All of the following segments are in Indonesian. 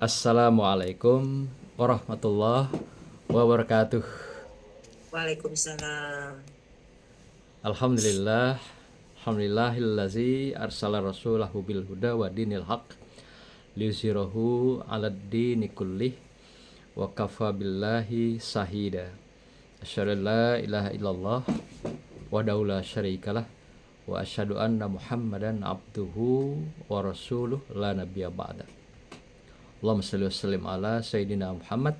Assalamualaikum warahmatullahi wabarakatuh. Waalaikumsalam. Alhamdulillah, alhamdulillahillazi arsala rasulahu bil huda wa dinil haq liyuzhirahu 'alad dini kullih wa kafa billahi sahida. Asyhadu an la ilaha illallah wahdahu la syarikalah wa asyhadu anna Muhammadan abduhu wa rasuluh la nabiyya ba'da. Allahumma shalli wa sallim ala sayyidina Muhammad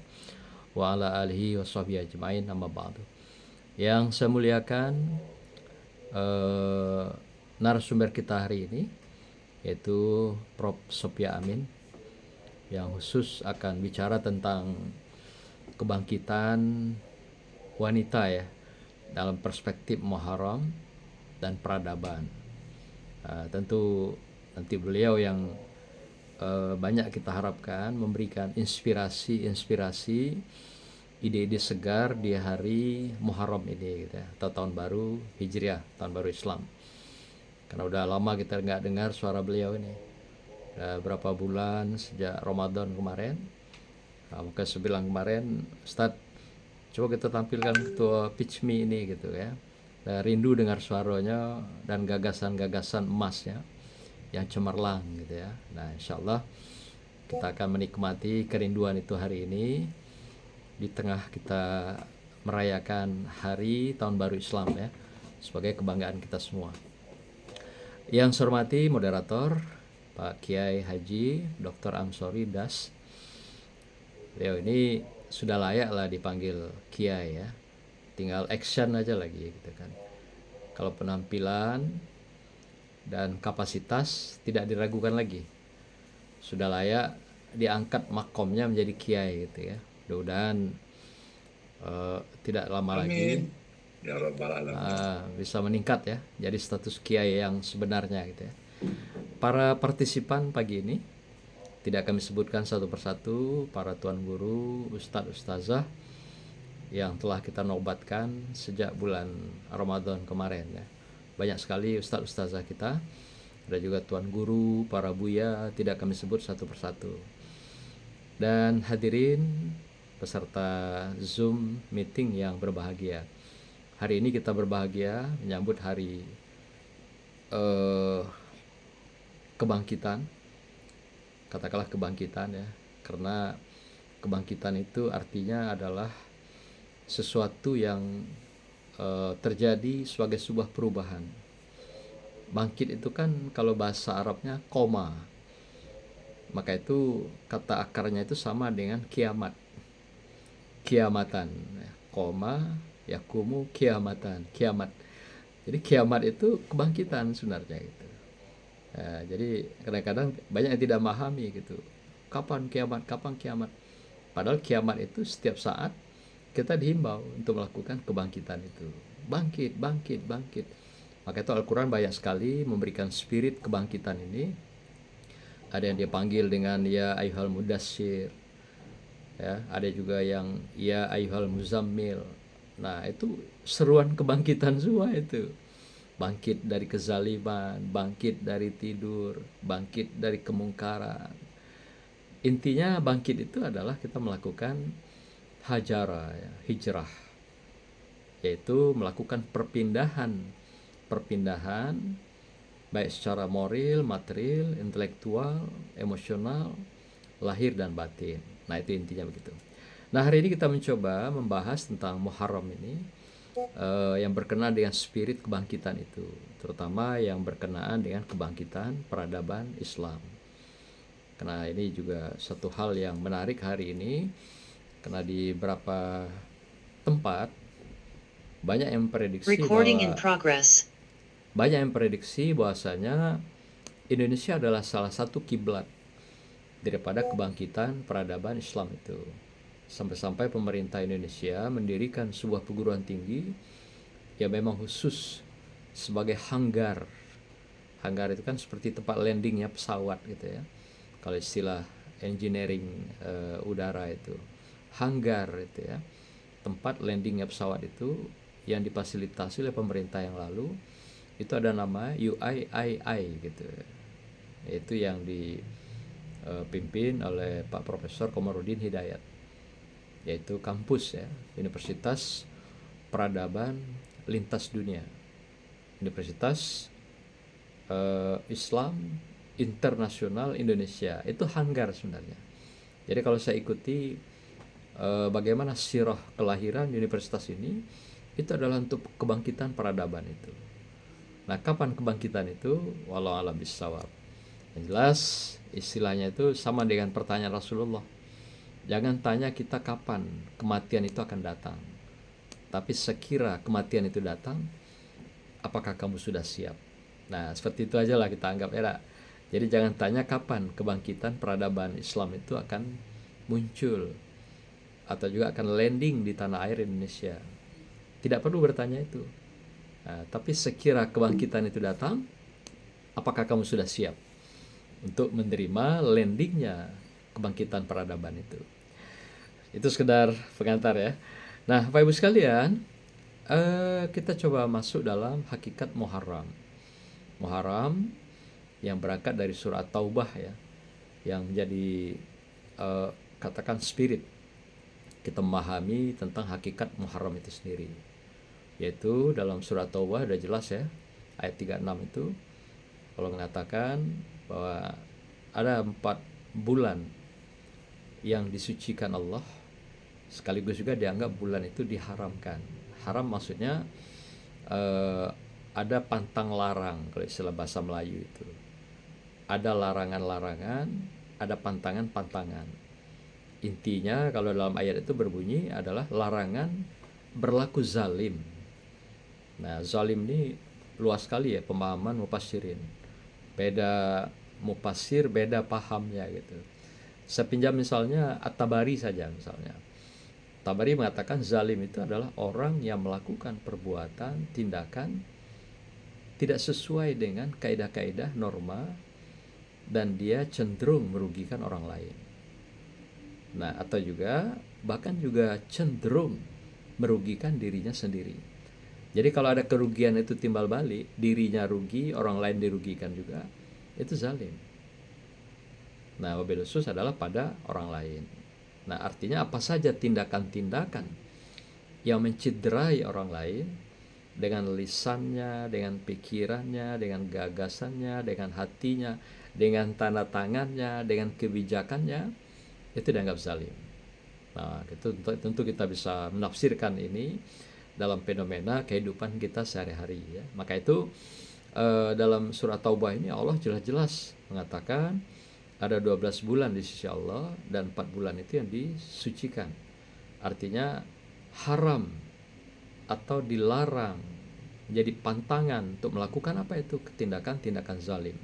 wa ala alihi wa sahbihi ajma'in, amma ba'du. Yang saya muliakan, eh, narasumber kita hari ini yaitu Prof. Sophia Amin, yang khusus akan bicara tentang kebangkitan wanita ya dalam perspektif Muharram dan peradaban. Tentu nanti beliau yang banyak kita harapkan memberikan inspirasi, ide-ide segar di hari Muharram ini gitu ya, atau tahun baru Hijriah, tahun baru Islam. Karena udah lama kita nggak dengar suara beliau ini. Udah berapa bulan sejak Ramadan kemarin. Maka sebilang kemarin, Ustadz, coba kita tampilkan ketua Pitch Me ini gitu ya. Rindu dengar suaranya dan gagasan-gagasan emasnya yang cemerlang gitu ya. Nah, insya Allah kita akan menikmati kerinduan itu hari ini di tengah kita merayakan hari tahun baru Islam ya, sebagai kebanggaan kita semua. Yang saya hormati moderator Pak Kiai Haji Dr. Amsori Das. Beliau ini sudah layak lah dipanggil Kiai ya. Tinggal action aja lagi gitu kan. Kalau penampilan dan kapasitas tidak diragukan lagi. Sudah layak diangkat makomnya menjadi Kiai gitu ya. Mudah-mudahan tidak lama lagi Amin. Ya Rabbal Alamin. bisa meningkat ya, jadi status Kiai yang sebenarnya gitu ya. Para partisipan pagi ini tidak kami sebutkan satu persatu, para tuan guru, ustadz ustazah yang telah kita nobatkan sejak bulan Ramadan kemarin ya. Banyak sekali ustadz ustazah kita, ada juga tuan guru, para buya, tidak kami sebut satu persatu. Dan hadirin peserta Zoom meeting yang berbahagia. Hari ini kita berbahagia menyambut hari kebangkitan, katakanlah kebangkitan ya, karena kebangkitan itu artinya adalah sesuatu yang terjadi sebagai sebuah perubahan. Bangkit itu kan kalau bahasa Arabnya koma, maka itu kata akarnya itu sama dengan kiamat, kiamatan, koma yakumu kiamatan, kiamat. Jadi kiamat itu kebangkitan sebenarnya gitu. Jadi kadang-kadang banyak yang tidak memahami gitu. Kapan kiamat? Kapan kiamat? Padahal kiamat itu setiap saat kita dihimbau untuk melakukan kebangkitan itu. Bangkit, bangkit, bangkit. Maka itu Al-Quran banyak sekali memberikan spirit kebangkitan ini. Ada yang dia panggil dengan ya ayyuhal mudassir, ya, ada juga yang ya ayyuhal muzammil. Nah, itu seruan kebangkitan semua itu. Bangkit dari kezaliman, bangkit dari tidur, bangkit dari kemungkaran. Intinya bangkit itu adalah kita melakukan hajara ya, hijrah, yaitu melakukan perpindahan baik secara moral, material, intelektual, emosional, lahir dan batin. Nah, itu intinya begitu. Nah, hari ini kita mencoba membahas tentang Muharram ini, yang berkenaan dengan spirit kebangkitan itu, terutama yang berkenaan dengan kebangkitan peradaban Islam. Karena ini juga satu hal yang menarik hari ini, karena di beberapa tempat banyak yang memprediksi bahwasanya Indonesia adalah salah satu kiblat daripada kebangkitan peradaban Islam itu. Sampai-sampai pemerintah Indonesia mendirikan sebuah perguruan tinggi yang memang khusus sebagai hanggar. Hanggar itu kan seperti tempat landingnya pesawat gitu ya. Kalau istilah engineering udara itu hanggar itu ya, tempat landingnya pesawat itu yang difasilitasi oleh pemerintah yang lalu. Itu ada nama UIII gitu, itu yang dipimpin oleh Pak Profesor Komarudin Hidayat, yaitu kampus ya, Universitas Peradaban Lintas Dunia, Universitas Islam Internasional Indonesia. Itu Hanggar sebenarnya. Jadi kalau saya ikuti bagaimana sirah kelahiran universitas ini, itu adalah untuk kebangkitan peradaban itu. Nah, kapan kebangkitan itu? Wallahu a'lam bishawab. Yang jelas istilahnya itu sama dengan pertanyaan Rasulullah. Jangan tanya kita kapan kematian itu akan datang, tapi sekira kematian itu datang, apakah kamu sudah siap? Nah, seperti itu aja lah kita anggap ya. Jadi jangan tanya kapan kebangkitan peradaban Islam itu akan muncul atau juga akan landing di tanah air Indonesia. Tidak perlu bertanya itu. Nah, tapi sekira kebangkitan itu datang, apakah kamu sudah siap untuk menerima landingnya kebangkitan peradaban itu? Itu sekedar pengantar ya. Nah, Bapak Ibu sekalian, kita coba masuk dalam hakikat Muharram. Muharram yang berangkat dari surat Taubah ya, yang menjadi katakan spirit kita memahami tentang hakikat Muharram itu sendiri. Yaitu dalam surat Taubah sudah jelas ya, ayat 36 itu kalau mengatakan bahwa ada 4 bulan yang disucikan Allah, sekaligus juga dianggap bulan itu diharamkan. Haram maksudnya ada pantang larang, kalau istilah bahasa Melayu itu. Ada larangan-larangan, ada pantangan-pantangan. Intinya kalau dalam ayat itu berbunyi adalah larangan berlaku zalim. Nah, zalim ini luas sekali ya pemahaman mufassirin. Beda mufassir, beda pahamnya gitu. Saya pinjam misalnya At-Tabari saja misalnya. Tabari mengatakan zalim itu adalah orang yang melakukan perbuatan, tindakan tidak sesuai dengan kaidah-kaidah norma dan dia cenderung merugikan orang lain. Nah, atau juga bahkan juga cenderung merugikan dirinya sendiri. Jadi kalau ada kerugian itu timbal balik, dirinya rugi, orang lain dirugikan juga, itu zalim. Nah, wabil khusus adalah pada orang lain. Nah, artinya apa saja tindakan-tindakan yang mencederai orang lain dengan lisannya, dengan pikirannya, dengan gagasannya, dengan hatinya, dengan tanda tangannya, dengan kebijakannya, itu dianggap zalim. Nah, itu tentu kita bisa menafsirkan ini dalam fenomena kehidupan kita sehari-hari ya. Maka itu dalam surat Taubah ini Allah jelas-jelas mengatakan ada 12 bulan di sisi Allah dan 4 bulan itu yang disucikan. Artinya haram atau dilarang, jadi pantangan untuk melakukan apa itu? Tindakan-tindakan zalim.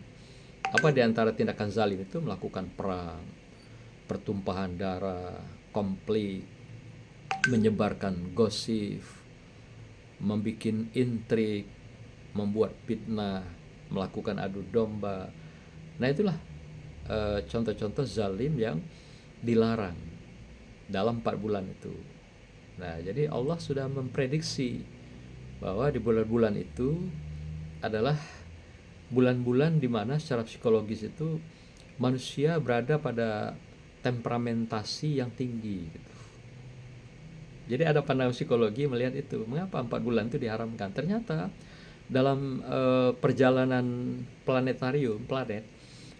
Apa di antara tindakan zalim itu? Melakukan perang, pertumpahan darah, konflik, menyebarkan gosip, membikin intrik, membuat fitnah, melakukan adu domba. Nah, itulah contoh-contoh zalim yang dilarang dalam 4 bulan itu. Nah, jadi Allah sudah memprediksi bahwa di bulan-bulan itu adalah bulan-bulan di mana secara psikologis itu manusia berada pada temperamentasi yang tinggi gitu. Jadi ada pandangan psikologi melihat itu. Mengapa 4 bulan itu diharamkan? Ternyata dalam perjalanan planetarium, planet,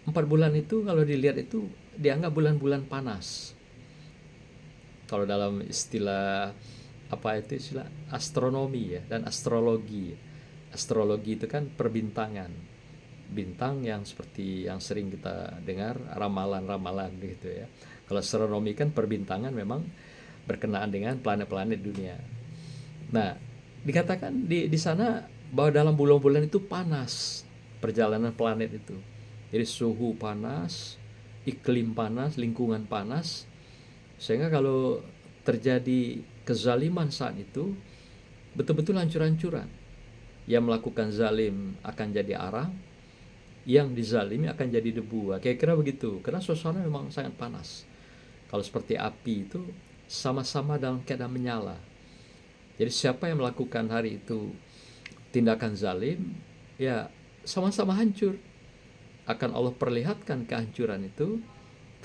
4 bulan itu kalau dilihat itu dianggap bulan-bulan panas. Kalau dalam istilah istilah astronomi ya dan astrologi. Astrologi itu kan perbintangan. Bintang yang seperti yang sering kita dengar ramalan-ramalan gitu ya. Kalau astronomi kan perbintangan memang berkenaan dengan planet-planet dunia. Nah, dikatakan di sana bahwa dalam bulan-bulan itu panas perjalanan planet itu. Jadi suhu panas, iklim panas, lingkungan panas, sehingga kalau terjadi kezaliman saat itu betul-betul hancur-hancuran. Yang melakukan zalim akan jadi arang, yang dizalimi akan jadi debu. Kira-kira begitu. Karena suasana memang sangat panas. Kalau seperti api itu sama-sama dalam keadaan menyala. Jadi siapa yang melakukan hari itu tindakan zalim, ya sama-sama hancur. Akan Allah perlihatkan kehancuran itu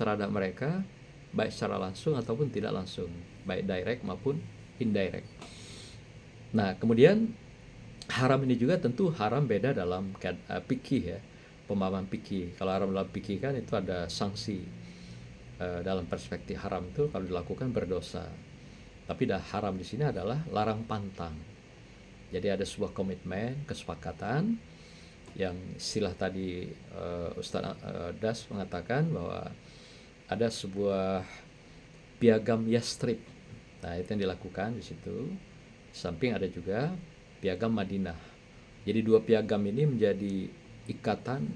terhadap mereka, baik secara langsung ataupun tidak langsung, baik direct maupun indirect. Nah, kemudian haram ini juga tentu haram beda dalam fikih ya, pemahaman fikih. Kalau haram dalam fikih kan itu ada sanksi. Dalam perspektif haram itu kalau dilakukan berdosa. Tapi haram di sini adalah larang pantang. Jadi ada sebuah komitmen, kesepakatan yang istilah tadi Ustaz Das mengatakan bahwa ada sebuah piagam Yastrib. Nah, itu yang dilakukan di situ. Samping ada juga piagam Madinah. Jadi dua piagam ini menjadi ikatan,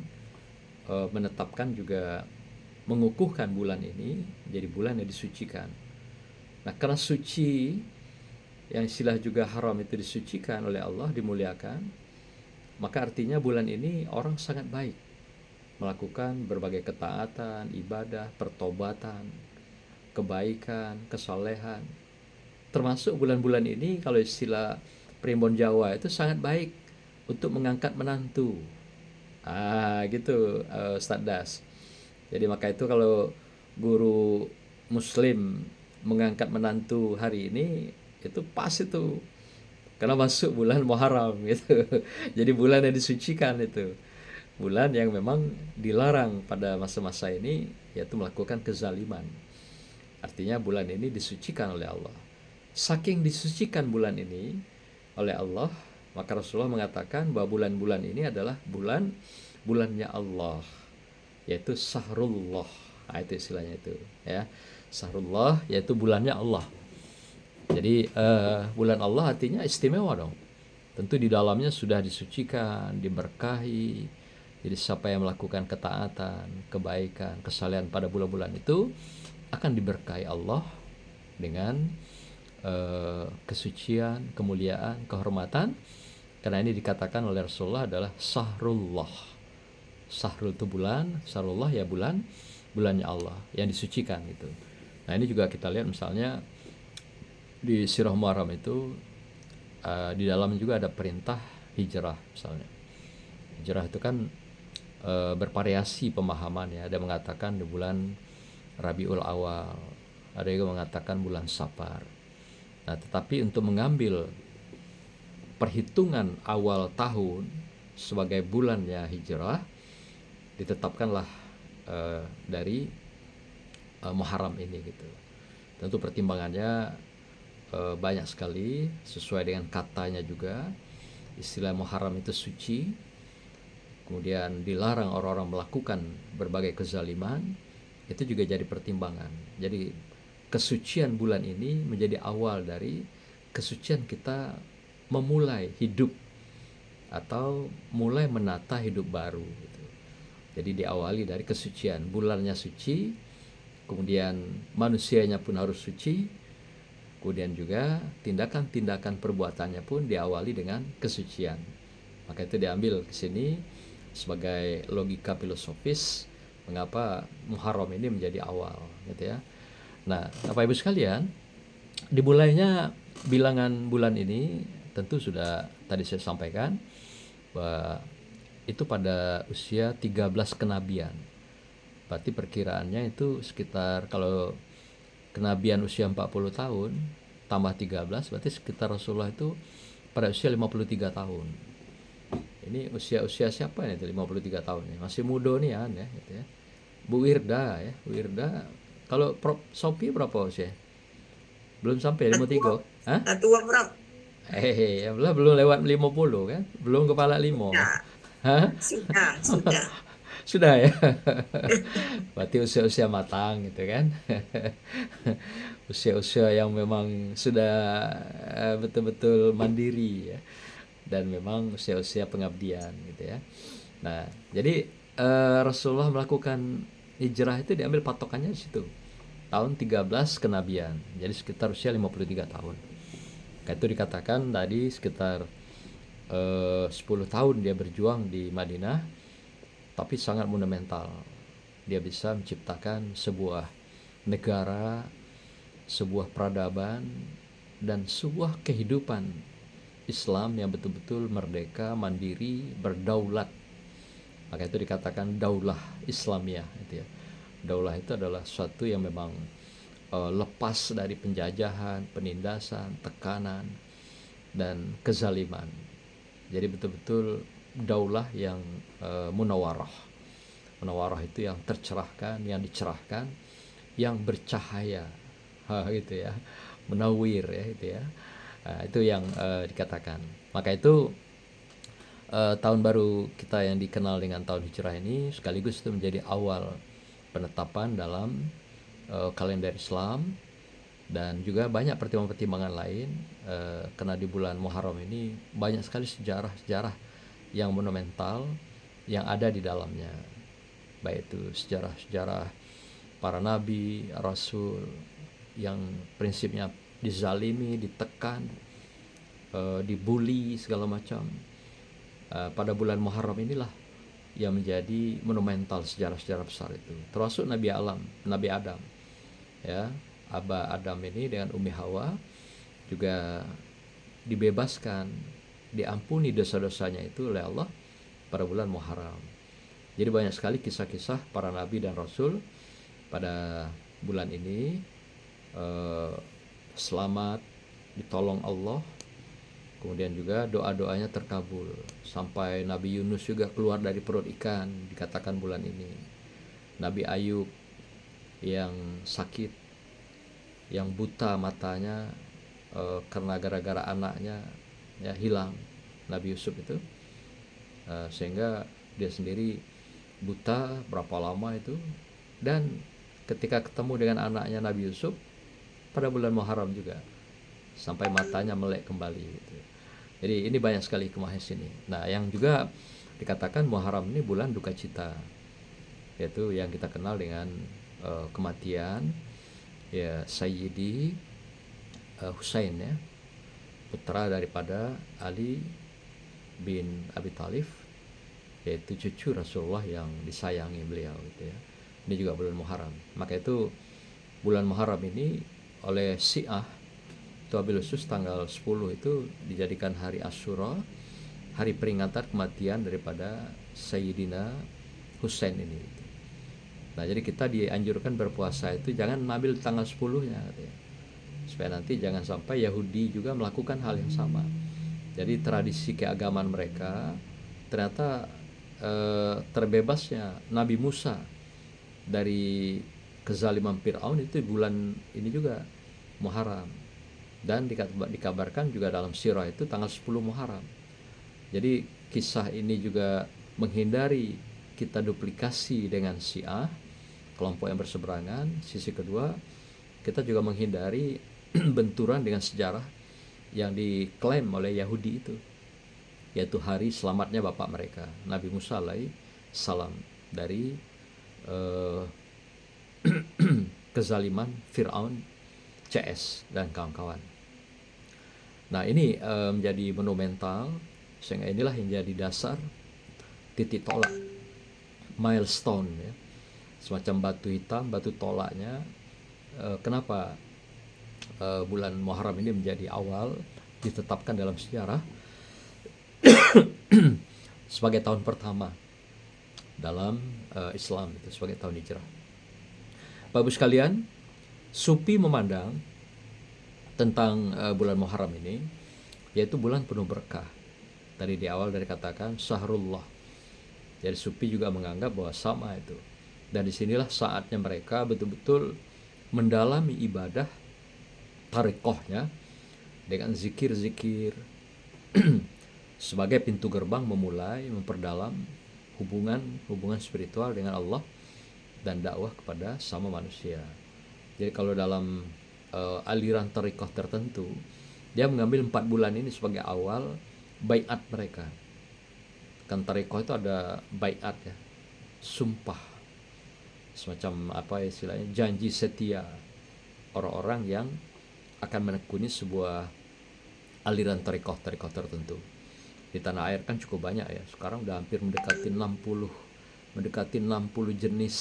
menetapkan juga mengukuhkan bulan ini jadi bulan yang disucikan. Nah, karena suci, yang istilah juga haram itu disucikan oleh Allah, dimuliakan, maka artinya bulan ini orang sangat baik melakukan berbagai ketaatan, ibadah, pertobatan, kebaikan, kesalehan. Termasuk bulan-bulan ini kalau istilah Primbon Jawa itu sangat baik untuk mengangkat menantu. Gitu Ustaz Das. Jadi maka itu kalau guru muslim mengangkat menantu hari ini itu pas itu, karena masuk bulan Muharram gitu. Jadi bulan yang disucikan itu. Bulan yang memang dilarang pada masa-masa ini yaitu melakukan kezaliman. Artinya bulan ini disucikan oleh Allah. Saking disucikan bulan ini oleh Allah, maka Rasulullah mengatakan bahwa bulan-bulan ini adalah bulannya Allah, yaitu Sahrullah. Nah, itu istilahnya itu ya. Sahrullah yaitu bulannya Allah. Jadi bulan Allah artinya istimewa dong. Tentu di dalamnya sudah disucikan, diberkahi. Jadi siapa yang melakukan ketaatan, kebaikan, kesalehan pada bulan-bulan itu akan diberkahi Allah dengan kesucian, kemuliaan, kehormatan. Karena ini dikatakan oleh Rasulullah adalah Sahrullah. Sahrul itu bulan, Sahrullah ya bulannya Allah yang disucikan gitu. Nah, ini juga kita lihat misalnya di Sirah Muharram itu di dalam juga ada perintah hijrah misalnya. Hijrah itu kan bervariasi pemahaman ya. Ada mengatakan di bulan Rabiul Awal, ada juga mengatakan bulan Safar. Nah, tetapi untuk mengambil perhitungan awal tahun sebagai bulannya hijrah, ditetapkanlah dari Muharram ini gitu. Tentu pertimbangannya banyak sekali, sesuai dengan katanya juga. Istilah Muharram itu suci, kemudian dilarang orang-orang melakukan berbagai kezaliman, itu juga jadi pertimbangan. Jadi kesucian bulan ini menjadi awal dari kesucian kita memulai hidup atau mulai menata hidup baru gitu. Jadi diawali dari kesucian, bulannya suci, kemudian manusianya pun harus suci, kemudian juga tindakan-tindakan perbuatannya pun diawali dengan kesucian. Maka itu diambil ke sini sebagai logika filosofis mengapa Muharram ini menjadi awal gitu ya. Nah, Bapak Ibu sekalian, dimulainya bilangan bulan ini tentu sudah tadi saya sampaikan bahwa itu pada usia 13 kenabian. Berarti perkiraannya itu sekitar, kalau kenabian usia 40 tahun tambah 13 berarti sekitar Rasulullah itu pada usia 53 tahun. Ini usia siapa nih itu 53 tahun ya? Masih muda nih ya gitu ya. Bu Wirda ya, Bu Wirda. Kalau Prof Sophie berapa usia? Belum sampai 53. Hah? Tua Prof. Ya belum lewat 50 kan? Belum kepala 5. Ya, Hah? sudah. Sudah ya. Berarti usia-usia matang gitu kan. Usia-usia yang memang sudah betul-betul mandiri ya. Dan memang usia-usia pengabdian gitu ya. Nah, jadi Rasulullah melakukan hijrah itu diambil patokannya di situ. Tahun 13 kenabian. Jadi sekitar usia 53 tahun. Itu dikatakan tadi sekitar 10 tahun dia berjuang di Madinah, tapi sangat monumental. Dia bisa menciptakan sebuah negara, sebuah peradaban, dan sebuah kehidupan Islam yang betul-betul merdeka, mandiri, berdaulat. Maka itu dikatakan daulah Islamiyah gitu ya. Daulah itu adalah sesuatu yang memang lepas dari penjajahan, penindasan, tekanan, dan kezaliman. Jadi betul-betul daulah yang munawarah. Munawarah itu yang tercerahkan, yang dicerahkan, yang bercahaya, gitu ya, menawir ya, itu ya. Itu yang dikatakan. Maka itu tahun baru kita yang dikenal dengan tahun hijrah ini sekaligus itu menjadi awal penetapan dalam kalender Islam, dan juga banyak pertimbangan-pertimbangan lain, karena di bulan Muharram ini banyak sekali sejarah-sejarah yang monumental yang ada di dalamnya, baik itu sejarah-sejarah para nabi, rasul yang prinsipnya dizalimi, ditekan, dibully segala macam. Pada bulan Muharram inilah yang menjadi monumental sejarah-sejarah besar itu, termasuk Nabi Adam, ya. Aba Adam ini dengan Umi Hawa juga dibebaskan, diampuni dosa-dosanya itu oleh Allah pada bulan Muharram. Jadi banyak sekali kisah-kisah para nabi dan rasul pada bulan ini selamat, ditolong Allah, kemudian juga doa-doanya terkabul, sampai Nabi Yunus juga keluar dari perut ikan dikatakan bulan ini. Nabi Ayub yang sakit, yang buta matanya karena gara-gara anaknya ya hilang, Nabi Yusuf itu, sehingga dia sendiri buta berapa lama itu, dan ketika ketemu dengan anaknya Nabi Yusuf pada bulan Muharram juga sampai matanya melek kembali gitu. Jadi ini banyak sekali hikmahnya sini. Nah, yang juga dikatakan Muharram ini bulan duka cita, yaitu yang kita kenal dengan kematian ya Sayyidi Husain, ya, putra daripada Ali bin Abi Thalib, yaitu cucu Rasulullah yang disayangi beliau gitu ya. Ini juga bulan Muharram. Maka itu bulan Muharram ini oleh Syiah itu wabil khusus tanggal 10 itu dijadikan hari Asyura, hari peringatan kematian daripada Sayyidina Husain ini gitu. Nah, jadi kita dianjurkan berpuasa itu jangan ambil tanggal 10-nya gitu ya, supaya nanti jangan sampai Yahudi juga melakukan hal yang sama. Jadi tradisi keagamaan mereka ternyata terbebasnya Nabi Musa dari kezaliman Fir'aun itu bulan ini juga Muharram, dan dikabarkan juga dalam sirah itu tanggal 10 Muharram. Jadi kisah ini juga menghindari kita duplikasi dengan Syiah, kelompok yang berseberangan. Sisi kedua, kita juga menghindari benturan dengan sejarah yang diklaim oleh Yahudi itu, yaitu hari selamatnya bapak mereka Nabi Musa alaihi salam dari kezaliman Fir'aun, CS dan kawan-kawan. Nah, ini menjadi monumental, sehingga inilah yang jadi dasar titik tolak, milestone ya, semacam batu hitam, batu tolaknya. Kenapa bulan Muharram ini menjadi awal ditetapkan dalam sejarah sebagai tahun pertama dalam Islam, itu sebagai tahun hijrah. Bapak Ibu sekalian, Sufi memandang tentang bulan Muharram ini yaitu bulan penuh berkah. Tadi di awal dari katakan Syahrullah. Jadi Sufi juga menganggap bahwa sama itu. Dan disinilah saatnya mereka betul-betul mendalami ibadah tarekohnya dengan zikir-zikir sebagai pintu gerbang memulai memperdalam hubungan spiritual dengan Allah dan dakwah kepada sama manusia. Jadi kalau dalam aliran tarekoh tertentu, dia mengambil 4 bulan ini sebagai awal baiat mereka. Kan tarekoh itu ada baiat ya, sumpah, semacam apa istilahnya, janji setia orang-orang yang akan menekuni sebuah aliran tarekoh tertentu. Di tanah air kan cukup banyak ya, sekarang udah hampir mendekati 60 jenis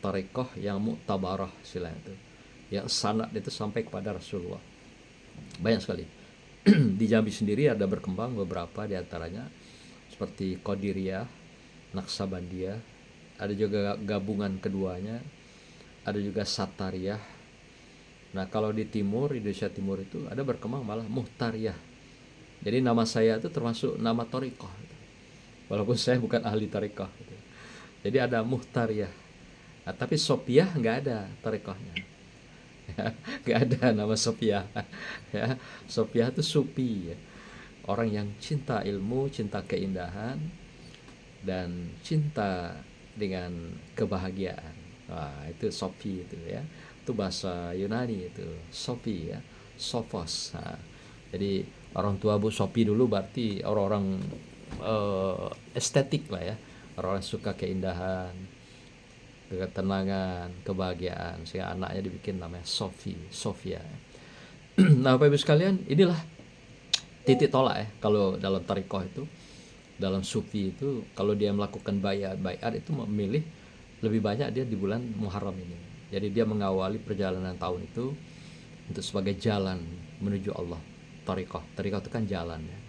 tarekoh yang muktabarah istilahnya itu, yang sanad itu sampai kepada Rasulullah. Banyak sekali. Di Jambi sendiri ada berkembang beberapa di antaranya seperti Qadiriyah, Naqsabandiyah, ada juga gabungan keduanya, ada juga Satariyah. Nah kalau di timur, Indonesia Timur itu ada berkembang malah Muhtariyah. Jadi nama saya itu termasuk nama Torikoh, walaupun saya bukan ahli Torikoh gitu. Jadi ada Muhtariyah. Nah, tapi Sopiah nggak ada Torikohnya. Nggak ada nama Sopiah. Ya, Sopiah itu supi ya. Orang yang cinta ilmu, cinta keindahan, dan cinta dengan kebahagiaan. Wah, itu Sophie itu ya. Itu bahasa Yunani itu, Sophie ya, Sophos. Nah, jadi orang tua Bu Sophie dulu berarti orang-orang estetik lah ya. Orang-orang suka keindahan, ketenangan, kebahagiaan, sehingga anaknya dibikin namanya Sophie, Sophia. Nah, Bapak Ibu sekalian, inilah titik tolak ya kalau dalam tarikoh itu, dalam sufi itu, kalau dia melakukan bayat itu memilih lebih banyak dia di bulan Muharram ini. Jadi dia mengawali perjalanan tahun itu untuk sebagai jalan menuju Allah. Tarikoh itu kan jalan ya.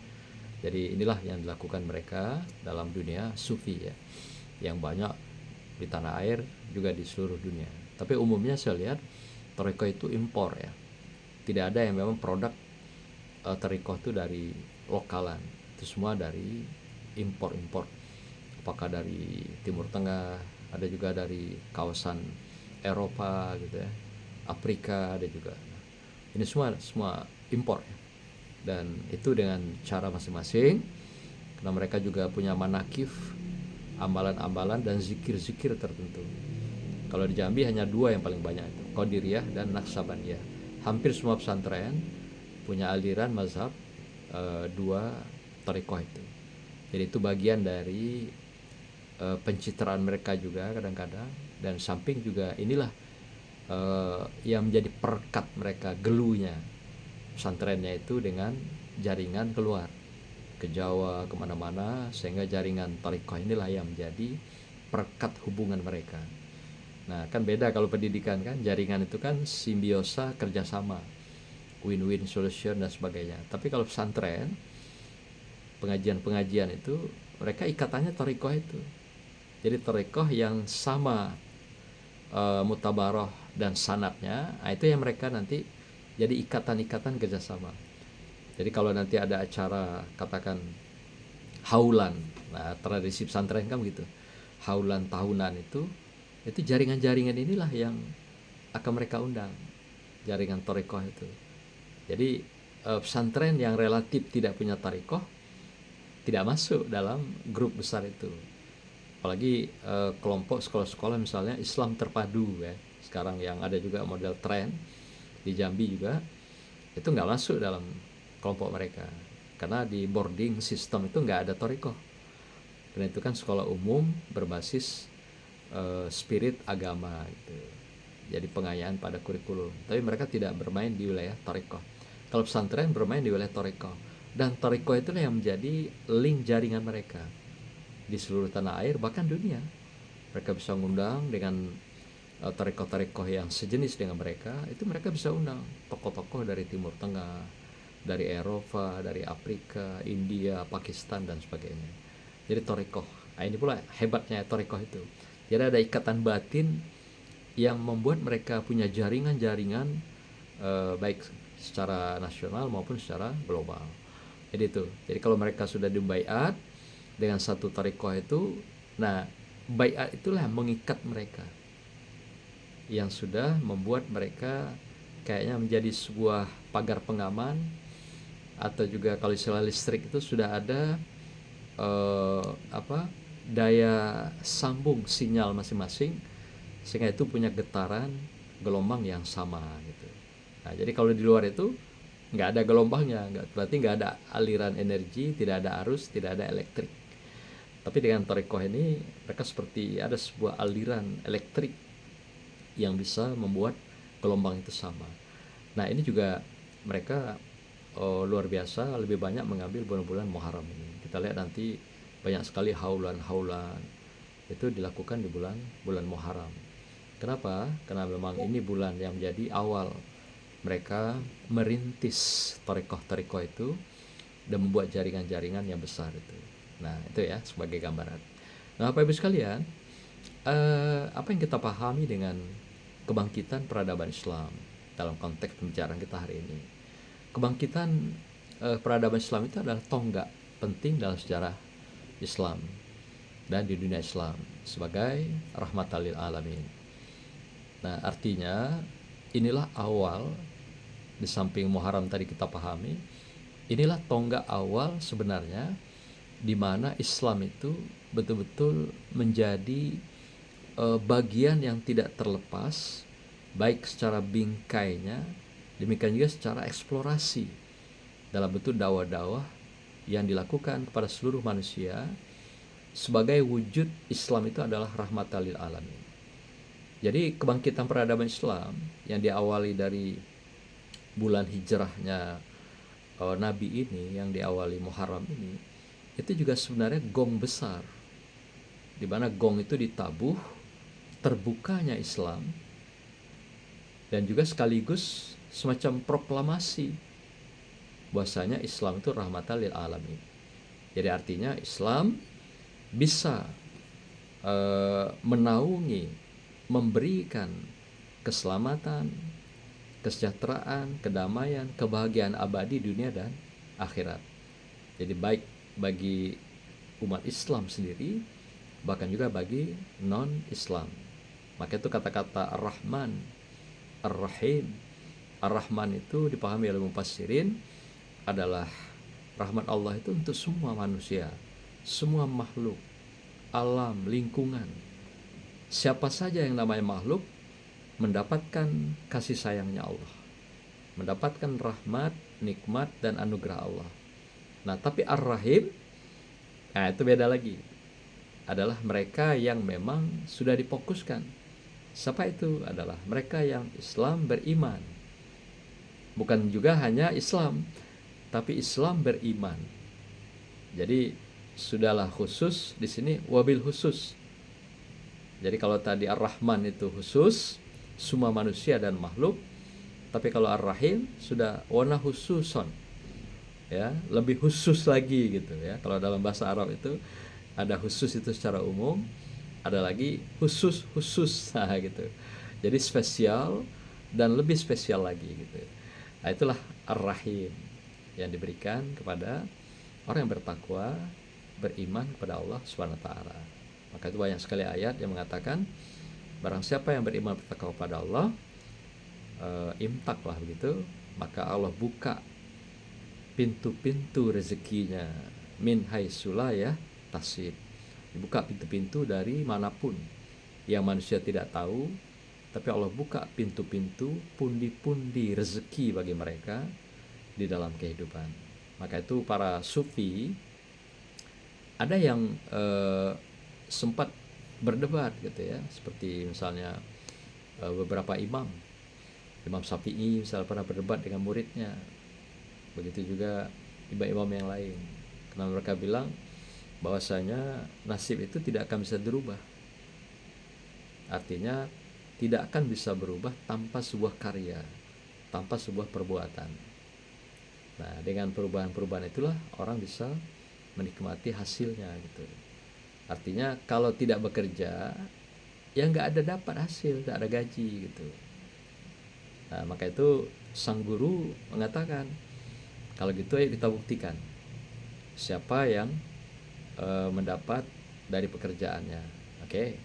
Jadi inilah yang dilakukan mereka dalam dunia sufi ya, yang banyak di tanah air juga di seluruh dunia. Tapi umumnya saya lihat tarikoh itu impor ya. Tidak ada yang memang produk tarikoh itu dari lokalan. Itu semua dari impor. Apakah dari Timur Tengah, ada juga dari kawasan Eropa gitu ya, Afrika ada juga. Ini semua impor ya. Dan itu dengan cara masing-masing, karena mereka juga punya manakif, amalan-amalan dan zikir-zikir tertentu. Kalau di Jambi hanya 2 yang paling banyak itu, Qadiriyah dan Naqsabandiyah. Hampir semua pesantren punya aliran mazhab 2 tarikoh itu. Jadi itu bagian dari pencitraan mereka juga kadang-kadang, dan samping juga inilah yang menjadi perekat mereka, gelunya pesantrennya itu dengan jaringan keluar ke Jawa, kemana-mana, sehingga jaringan tarikoh inilah yang menjadi perekat hubungan mereka. Nah kan beda kalau pendidikan kan, jaringan itu kan simbiosa, kerjasama, win-win solution dan sebagainya. Tapi kalau pesantren, pengajian itu mereka ikatannya tarikoh itu. Jadi tarikoh yang sama mutabaroh dan sanatnya, itu yang mereka nanti jadi ikatan-ikatan kerjasama. Jadi kalau nanti ada acara katakan haulan, nah tradisi pesantren kan begitu, haulan tahunan itu jaringan-jaringan inilah yang akan mereka undang, jaringan tarikoh itu. Jadi pesantren yang relatif tidak punya tarikoh tidak masuk dalam grup besar itu. Apalagi kelompok sekolah-sekolah misalnya Islam terpadu ya, sekarang yang ada juga model tren di Jambi juga, itu nggak masuk dalam kelompok mereka, karena di boarding system itu nggak ada torikoh. Karena itu kan sekolah umum berbasis spirit agama gitu. Jadi pengayaan pada kurikulum, tapi mereka tidak bermain di wilayah torikoh. Kalau pesantren bermain di wilayah torikoh, dan torikoh itulah yang menjadi link jaringan mereka di seluruh tanah air, bahkan dunia. Mereka bisa mengundang dengan tarikoh-tarikoh yang sejenis dengan mereka, itu mereka bisa undang tokoh-tokoh dari Timur Tengah, dari Eropa, dari Afrika, India, Pakistan dan sebagainya. Jadi tarikoh, ini pula hebatnya tarikoh itu. Jadi ada ikatan batin yang membuat mereka punya jaringan-jaringan baik secara nasional maupun secara global. Jadi itu. Jadi kalau mereka sudah dibaiat dengan satu tarikoh itu, nah baiat itulah yang mengikat mereka, yang sudah membuat mereka kayaknya menjadi sebuah pagar pengaman, atau juga kalau istilah listrik itu sudah ada daya sambung sinyal masing-masing, sehingga itu punya getaran gelombang yang sama gitu. Nah jadi kalau di luar itu nggak ada gelombangnya, berarti nggak ada aliran energi, tidak ada arus, tidak ada elektrik. Tapi dengan tarikoh ini mereka seperti ada sebuah aliran elektrik yang bisa membuat gelombang itu sama. Nah ini juga mereka luar biasa, lebih banyak mengambil bulan-bulan Muharram ini. Kita lihat nanti banyak sekali haulan-haulan itu dilakukan di bulan Muharram. Kenapa? Karena memang ini bulan yang menjadi awal mereka merintis tarikoh-tarikoh itu dan membuat jaringan-jaringan yang besar itu. Nah itu ya sebagai gambaran. Nah Bapak Ibu sekalian, apa yang kita pahami dengan kebangkitan peradaban Islam dalam konteks pembicaraan kita hari ini? Kebangkitan peradaban Islam itu adalah tonggak penting dalam sejarah Islam dan di dunia Islam sebagai rahmatan lil alamin. Nah, artinya inilah awal, di samping Muharram tadi kita pahami, inilah tonggak awal sebenarnya di mana Islam itu betul-betul menjadi bagian yang tidak terlepas, baik secara bingkainya, demikian juga secara eksplorasi dalam bentuk dakwah-dakwah yang dilakukan kepada seluruh manusia. Sebagai wujud Islam itu adalah rahmatan lil alamin. Jadi kebangkitan peradaban Islam yang diawali dari bulan hijrahnya Nabi ini, yang diawali Muharram ini, itu juga sebenarnya gong besar, di mana gong itu ditabuh terbukanya Islam, dan juga sekaligus semacam proklamasi bahwasanya Islam itu rahmatan lil alamin. Jadi artinya Islam bisa menaungi, memberikan keselamatan, kesejahteraan, kedamaian, kebahagiaan abadi dunia dan akhirat. Jadi baik bagi umat Islam sendiri, bahkan juga bagi non-Islam. Maka itu kata-kata Ar-Rahman, Ar-Rahim. Ar-Rahman itu dipahami oleh mufassirin adalah rahmat Allah itu untuk semua manusia, semua makhluk, alam, lingkungan. Siapa saja yang namanya makhluk mendapatkan kasih sayangnya Allah, mendapatkan rahmat, nikmat, dan anugerah Allah. Nah, tapi Ar-Rahim, nah itu beda lagi. Adalah mereka yang memang sudah difokuskan. Siapa itu? Adalah mereka yang Islam beriman. Bukan juga hanya Islam, tapi Islam beriman. Jadi sudahlah khusus di sini wabil khusus. Jadi kalau tadi Ar-Rahman itu khusus semua manusia dan makhluk, tapi kalau Ar-Rahim sudah wana khususon, ya, lebih khusus lagi gitu ya. Kalau dalam bahasa Arab itu ada khusus itu secara umum, ada lagi khusus nah, gitu. Jadi spesial dan lebih spesial lagi gitu. Nah, itulah Ar-Rahim yang diberikan kepada orang yang bertakwa, beriman kepada Allah Subhanahu wa taala. Maka itu banyak sekali ayat yang mengatakan barang siapa yang beriman bertakwa kepada Allah, imtaklah begitu, maka Allah buka pintu-pintu rezekinya min haitsula ya tasib. Dibuka pintu-pintu dari manapun yang manusia tidak tahu, tapi Allah buka pintu-pintu, pundi-pundi rezeki bagi mereka di dalam kehidupan. Maka itu para sufi ada yang sempat berdebat gitu ya, seperti misalnya beberapa Imam Syafi'i misalnya pernah berdebat dengan muridnya, begitu juga imam-imam yang lain, karena mereka bilang bahwasanya nasib itu tidak akan bisa dirubah. Artinya tidak akan bisa berubah tanpa sebuah karya, tanpa sebuah perbuatan. Nah, dengan perubahan-perubahan itulah orang bisa menikmati hasilnya gitu. Artinya kalau tidak bekerja, ya nggak ada dapat hasil, nggak ada gaji gitu. Nah, maka itu sang guru mengatakan, kalau gitu ayo kita buktikan siapa yang mendapat dari pekerjaannya. Oke.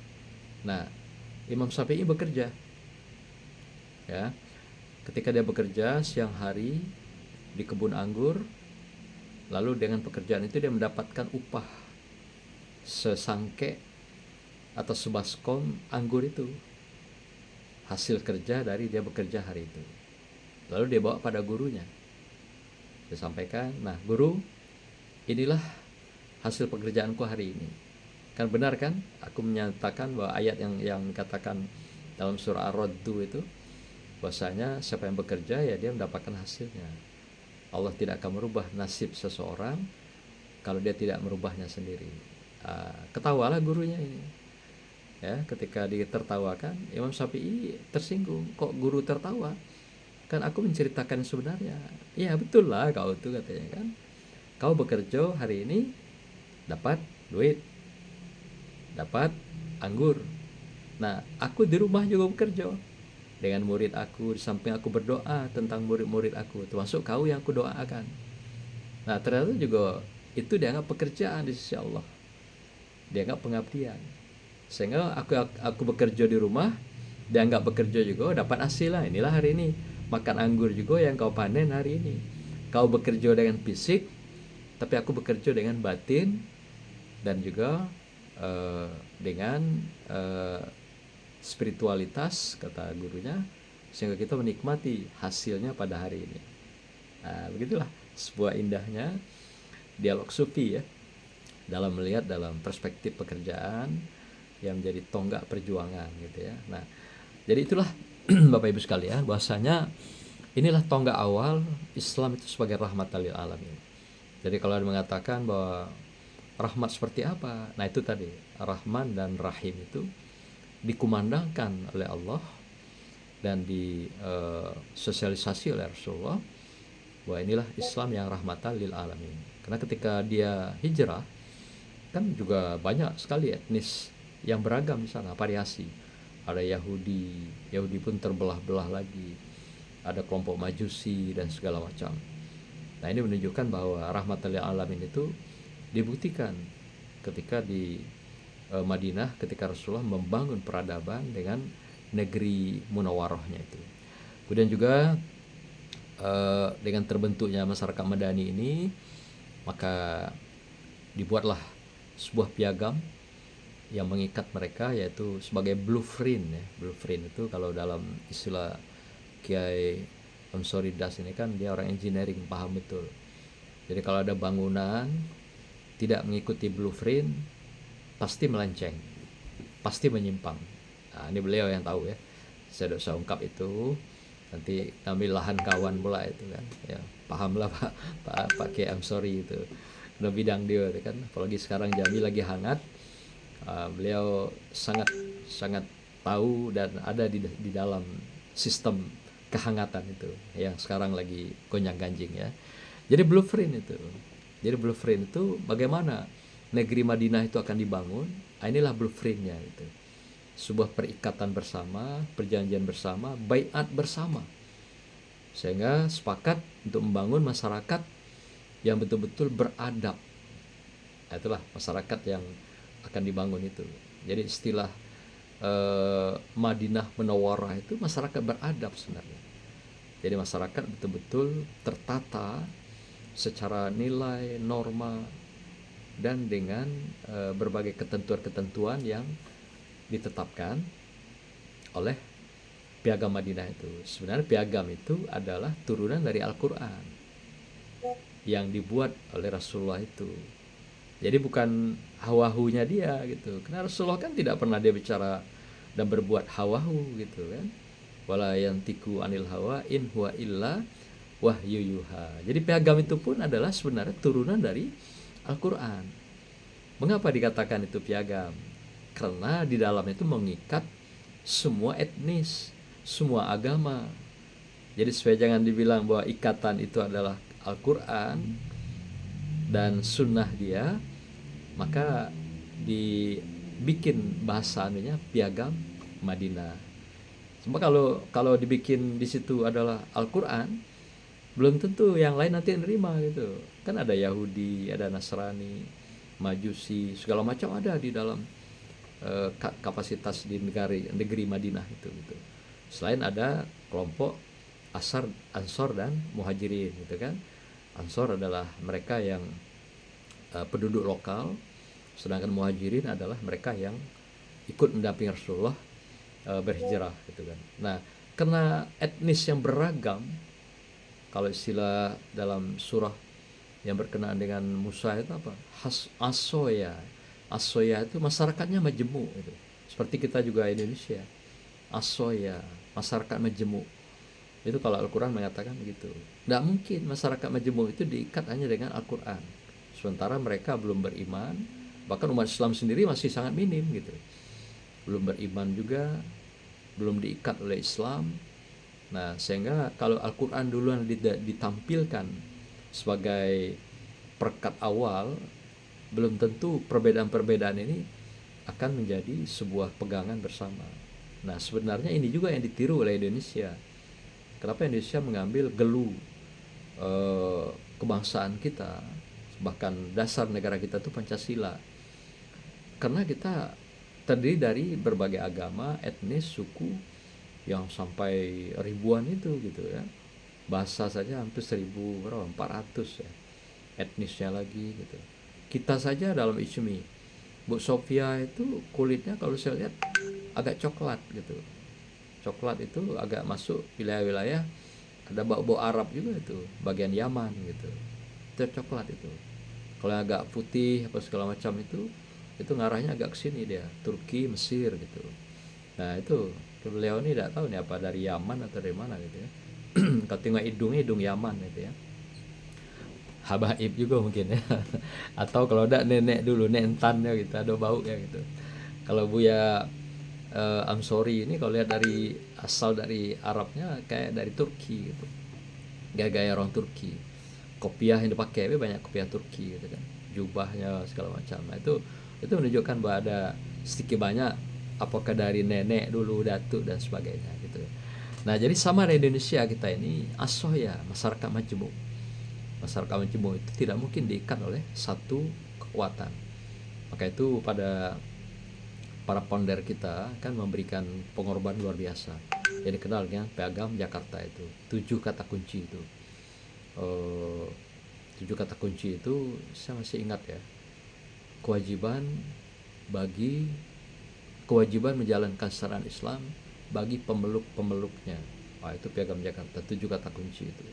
Nah, Imam Syafi'i bekerja, ya. Ketika dia bekerja siang hari di kebun anggur, lalu dengan pekerjaan itu dia mendapatkan upah sesangke atau sebaskom anggur itu, hasil kerja dari dia bekerja hari itu. Lalu dia bawa pada gurunya, dia sampaikan, nah guru, inilah hasil pekerjaanku hari ini. Kan benar kan aku menyatakan bahwa ayat yang dikatakan dalam surah Ar-Raddu itu bahwasanya siapa yang bekerja ya dia mendapatkan hasilnya. Allah tidak akan merubah nasib seseorang kalau dia tidak merubahnya sendiri. Ketawalah gurunya ini, ya. Ketika ditertawakan, Imam Syafi'i tersinggung, kok guru tertawa, kan aku menceritakan sebenarnya. Ya betul lah kau tuh, katanya kan, kau bekerja hari ini dapat duit, dapat anggur, Nah, aku di rumah juga bekerja dengan murid aku, di samping aku berdoa tentang murid-murid aku, termasuk kau yang aku doakan. Nah, ternyata juga itu dianggap pekerjaan di sisi Allah, dianggap pengabdian. Sehingga aku bekerja di rumah, dianggap bekerja juga, dapat hasil lah. Inilah hari ini makan anggur juga yang kau panen hari ini. Kau bekerja dengan fisik, tapi aku bekerja dengan batin dan juga dengan eh, spiritualitas, kata gurunya, sehingga kita menikmati hasilnya pada hari ini. Nah, begitulah sebuah indahnya dialog sufi ya, dalam melihat dalam perspektif pekerjaan yang menjadi tonggak perjuangan gitu ya. Nah, jadi itulah Bapak Ibu sekalian, bahwasanya inilah tonggak awal Islam itu sebagai rahmatan lil alamin. Jadi kalau ada mengatakan bahwa rahmat seperti apa? Nah, itu tadi, Rahman dan Rahim itu dikumandangkan oleh Allah dan disosialisasi oleh Rasulullah bahwa inilah Islam yang rahmatan lil alamin. Karena ketika dia hijrah kan juga banyak sekali etnis yang beragam di sana, variasi. Ada Yahudi, Yahudi pun terbelah-belah lagi. Ada kelompok Majusi dan segala macam. Nah, ini menunjukkan bahwa rahmatan lil alamin itu dibuktikan ketika di Madinah, ketika Rasulullah membangun peradaban dengan negeri Munawarahnya itu. Kemudian juga dengan terbentuknya masyarakat Madani ini, maka dibuatlah sebuah piagam yang mengikat mereka, yaitu sebagai blueprint ya. Blueprint itu kalau dalam istilah Kiai Amsori Das ini kan dia orang engineering, paham betul. Jadi kalau ada bangunan tidak mengikuti blueprint, pasti melenceng, pasti menyimpang. Nah, ini beliau yang tahu ya. Saya tidak usah ungkap itu. Nanti ambil lahan kawan pula itu kan. Ya, pahamlah Pak Kiai Amsori itu. Udah bidang dia itu kan. Apalagi sekarang Jambi lagi hangat. Beliau sangat sangat tahu dan ada di dalam sistem kehangatan itu yang sekarang lagi gonjang-ganjing ya. Jadi blueprint itu. Jadi blueprint itu bagaimana negeri Madinah itu akan dibangun. Inilah blueprintnya itu. Sebuah perikatan bersama, perjanjian bersama, baiat bersama. Sehingga sepakat untuk membangun masyarakat yang betul-betul beradab. Itulah masyarakat yang akan dibangun itu. Jadi istilah Madinah Munawwarah itu masyarakat beradab sebenarnya. Jadi masyarakat betul-betul tertata secara nilai, norma, dan dengan berbagai ketentuan-ketentuan yang ditetapkan oleh piagam Madinah itu. Sebenarnya piagam itu adalah turunan dari Al-Quran yang dibuat oleh Rasulullah itu. Jadi bukan hawahunya dia gitu. Karena Rasulullah kan tidak pernah dia bicara dan berbuat hawahu gitu kan. Wala yantiku anil hawa in huwa illa wahyu yuha. Jadi piagam itu pun adalah sebenarnya turunan dari Al-Quran. Mengapa dikatakan itu piagam? Karena di dalamnya itu mengikat semua etnis, semua agama. Jadi supaya jangan dibilang bahwa ikatan itu adalah Al-Quran dan sunnah dia, maka dibikin bahasanya piagam Madinah. Cuma kalau dibikin di situ adalah Al-Quran, belum tentu yang lain nanti nerima gitu. Kan ada Yahudi, ada Nasrani, Majusi, segala macam ada di dalam kapasitas di negeri Madinah itu gitu. Selain ada kelompok Ansor dan Muhajirin gitu kan. Ansor adalah mereka yang penduduk lokal, sedangkan Muhajirin adalah mereka yang ikut mendampingi Rasulullah berhijrah gitu kan. Nah, karena etnis yang beragam, kalau istilah dalam surah yang berkenaan dengan Musa itu apa? Asoya. Asoya itu masyarakatnya majemuk gitu. Seperti kita juga Indonesia. Asoya, masyarakat majemuk. Itu kalau Al-Quran mengatakan begitu. Tidak mungkin masyarakat majemuk itu diikat hanya dengan Al-Quran. Sementara mereka belum beriman, bahkan umat Islam sendiri masih sangat minim gitu. Belum beriman juga, belum diikat oleh Islam. Nah, sehingga kalau Al-Quran duluan ditampilkan sebagai perekat awal, belum tentu perbedaan-perbedaan ini akan menjadi sebuah pegangan bersama. Nah, sebenarnya ini juga yang ditiru oleh Indonesia. Kenapa Indonesia mengambil gelu kebangsaan kita, bahkan dasar negara kita itu Pancasila, karena kita terdiri dari berbagai agama, etnis, suku yang sampai ribuan itu gitu ya. Bahasa saja hampir 1400 ya, etnisnya lagi gitu. Kita saja dalam ISMI, Bu Sofia itu kulitnya kalau saya lihat agak coklat gitu. Coklat itu agak masuk wilayah-wilayah, ada bau-bau Arab juga itu, bagian Yaman gitu. Itu coklat itu. Kalau yang agak putih apa segala macam itu ngarahnya agak ke sini dia, Turki, Mesir gitu. Nah itu beliau ini tidak tahu nih apa dari Yaman atau dari mana gitu ya. Kalau tengok hidungnya hidung Yaman gitu ya. Habaib juga mungkin ya. Atau kalau ada nenek dulu, nenek entannya gitu, ada bau ya gitu. Kalau Buya Amsori ini kalau lihat dari asal dari Arabnya kayak dari Turki gitu. Gaya-gaya orang Turki. Kopiah yang dipakai banyak kopiah Turki gitu kan. Jubahnya segala macam. Nah, itu menunjukkan bahwa ada sedikit banyak apakah dari nenek dulu, datuk dan sebagainya gitu. Nah, jadi sama di Indonesia kita ini asoya, masyarakat majemuk. Masyarakat majemuk itu tidak mungkin diikat oleh satu kekuatan. Maka itu pada para founder kita kan memberikan pengorbanan luar biasa. Jadi dikenal dengan Piagam Jakarta itu 7 kata kunci itu. 7 kata kunci itu saya masih ingat ya. Kewajiban bagi kewajiban menjalankan syariat Islam bagi pemeluk-pemeluknya. Itu Piagam Jakarta, 7 kata kunci itu.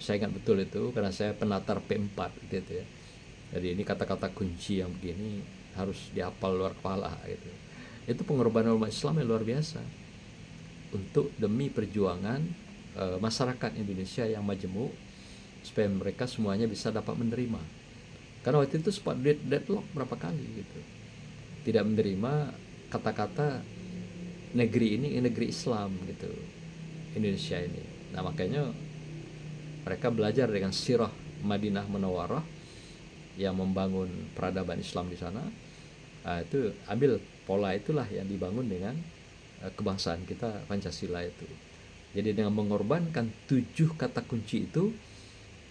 Saya ingat betul itu karena saya penatar P4 gitu ya. Jadi ini kata-kata kunci yang begini harus dihafal luar kepala gitu. Itu pengorbanan umat Islam yang luar biasa untuk demi perjuangan masyarakat Indonesia yang majemuk supaya mereka semuanya bisa dapat menerima. Karena waktu itu sempat deadlock berapa kali gitu. Tidak menerima kata-kata negeri ini negeri Islam gitu. Indonesia ini. Nah, makanya mereka belajar dengan sirah Madinah Munawwarah yang membangun peradaban Islam di sana. Itu ambil pola itulah yang dibangun dengan kebangsaan kita Pancasila itu. Jadi dengan mengorbankan 7 kata kunci itu,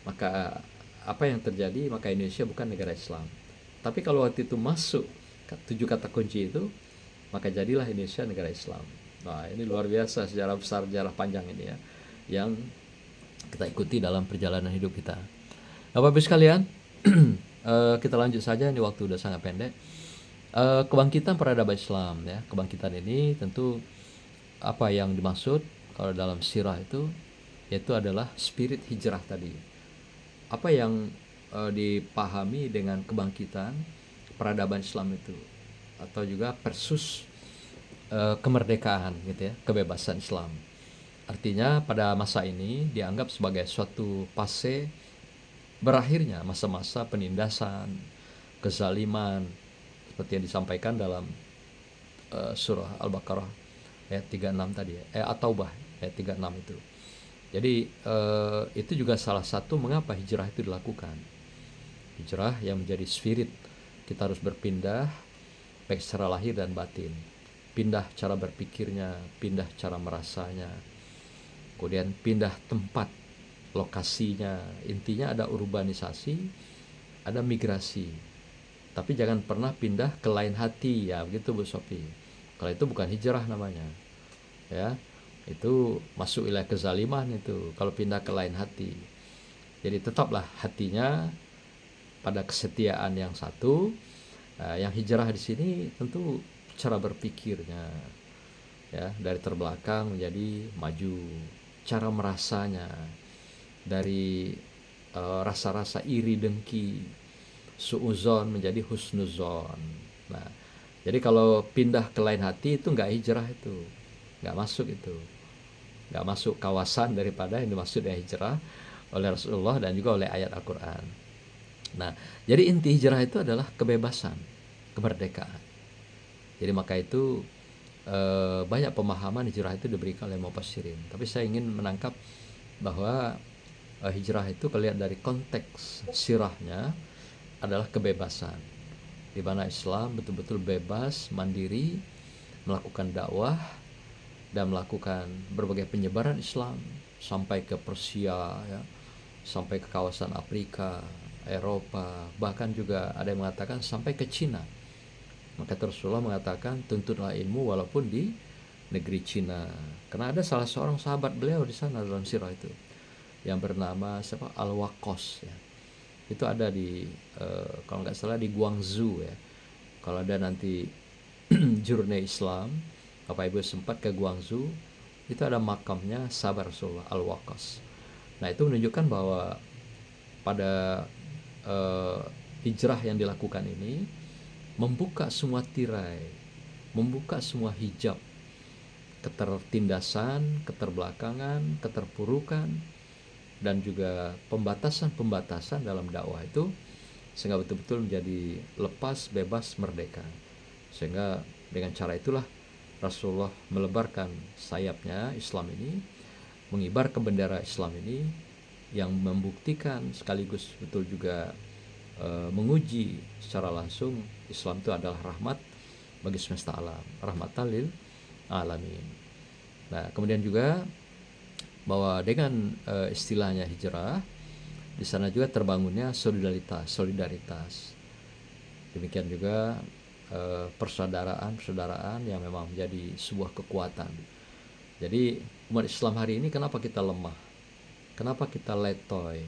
maka apa yang terjadi? Maka Indonesia bukan negara Islam. Tapi kalau waktu itu masuk 7 kata kunci itu, maka jadilah Indonesia negara Islam. Nah, ini luar biasa sejarah besar, sejarah panjang ini ya, yang kita ikuti dalam perjalanan hidup kita. Bapak-Ibu sekalian, kita lanjut saja, ini waktu udah sangat pendek. Kebangkitan peradaban Islam ya, kebangkitan ini tentu apa yang dimaksud kalau dalam sirah itu, yaitu adalah spirit hijrah tadi. Apa yang dipahami dengan kebangkitan peradaban Islam itu, atau juga versus kemerdekaan gitu ya, kebebasan Islam. Artinya pada masa ini dianggap sebagai suatu fase berakhirnya masa-masa penindasan, kezaliman, seperti yang disampaikan dalam surah Al-Baqarah ayat 36 tadi ya, At-Taubah ayat 36 itu. Jadi itu juga salah satu mengapa hijrah itu dilakukan. Hijrah yang menjadi spirit, kita harus berpindah baik secara lahir dan batin. Pindah cara berpikirnya, pindah cara merasanya, kemudian pindah tempat, lokasinya. Intinya ada urbanisasi, ada migrasi. Tapi jangan pernah pindah ke lain hati ya, begitu Bu Sofi. Kalau itu bukan hijrah namanya. Ya. Itu masuk wilayah kezaliman itu kalau pindah ke lain hati. Jadi tetaplah hatinya pada kesetiaan yang satu. Yang hijrah di sini tentu cara berpikirnya ya, dari terbelakang menjadi maju, cara merasanya dari rasa-rasa iri dengki, suuzon menjadi husnuzon. Nah, jadi kalau pindah ke lain hati itu nggak hijrah, itu nggak masuk, itu nggak masuk kawasan daripada yang dimaksud dengan hijrah oleh Rasulullah dan juga oleh ayat Al-Quran. Nah, jadi inti hijrah itu adalah kebebasan, kemerdekaan. Jadi maka itu banyak pemahaman hijrah itu diberikan oleh mufassirin. Tapi saya ingin menangkap bahwa hijrah itu kalau lihat dari konteks sirahnya adalah kebebasan. di mana Islam betul-betul bebas, mandiri, melakukan dakwah dan melakukan berbagai penyebaran Islam sampai ke Persia, ya, sampai ke kawasan Afrika, Eropa, bahkan juga ada yang mengatakan sampai ke Cina. Maka Rasulullah mengatakan tuntutlah ilmu walaupun di negeri Cina, karena ada salah seorang sahabat beliau di sana dalam sirah itu yang bernama siapa, Al-Waqqas, ya. Itu ada di kalau nggak salah di Guangzhou, ya. Kalau ada nanti journey Islam, Bapak Ibu sempat ke Guangzhou, itu ada makamnya sahabat Rasulullah Al-Waqqas. Nah, itu menunjukkan bahwa pada hijrah yang dilakukan ini membuka semua tirai, membuka semua hijab ketertindasan, keterbelakangan, keterpurukan, dan juga pembatasan-pembatasan dalam dakwah itu, sehingga betul-betul menjadi lepas, bebas, merdeka. Sehingga dengan cara itulah Rasulullah melebarkan sayapnya Islam ini, mengibarkan bendera Islam ini, yang membuktikan sekaligus betul juga menguji secara langsung Islam itu adalah rahmat bagi semesta alam, rahmatan lil alamin. Nah, kemudian juga bahwa dengan istilahnya hijrah, di sana juga terbangunnya solidaritas. Demikian juga persaudaraan yang memang menjadi sebuah kekuatan. Jadi umat Islam hari ini kenapa kita lemah? Kenapa kita letoy?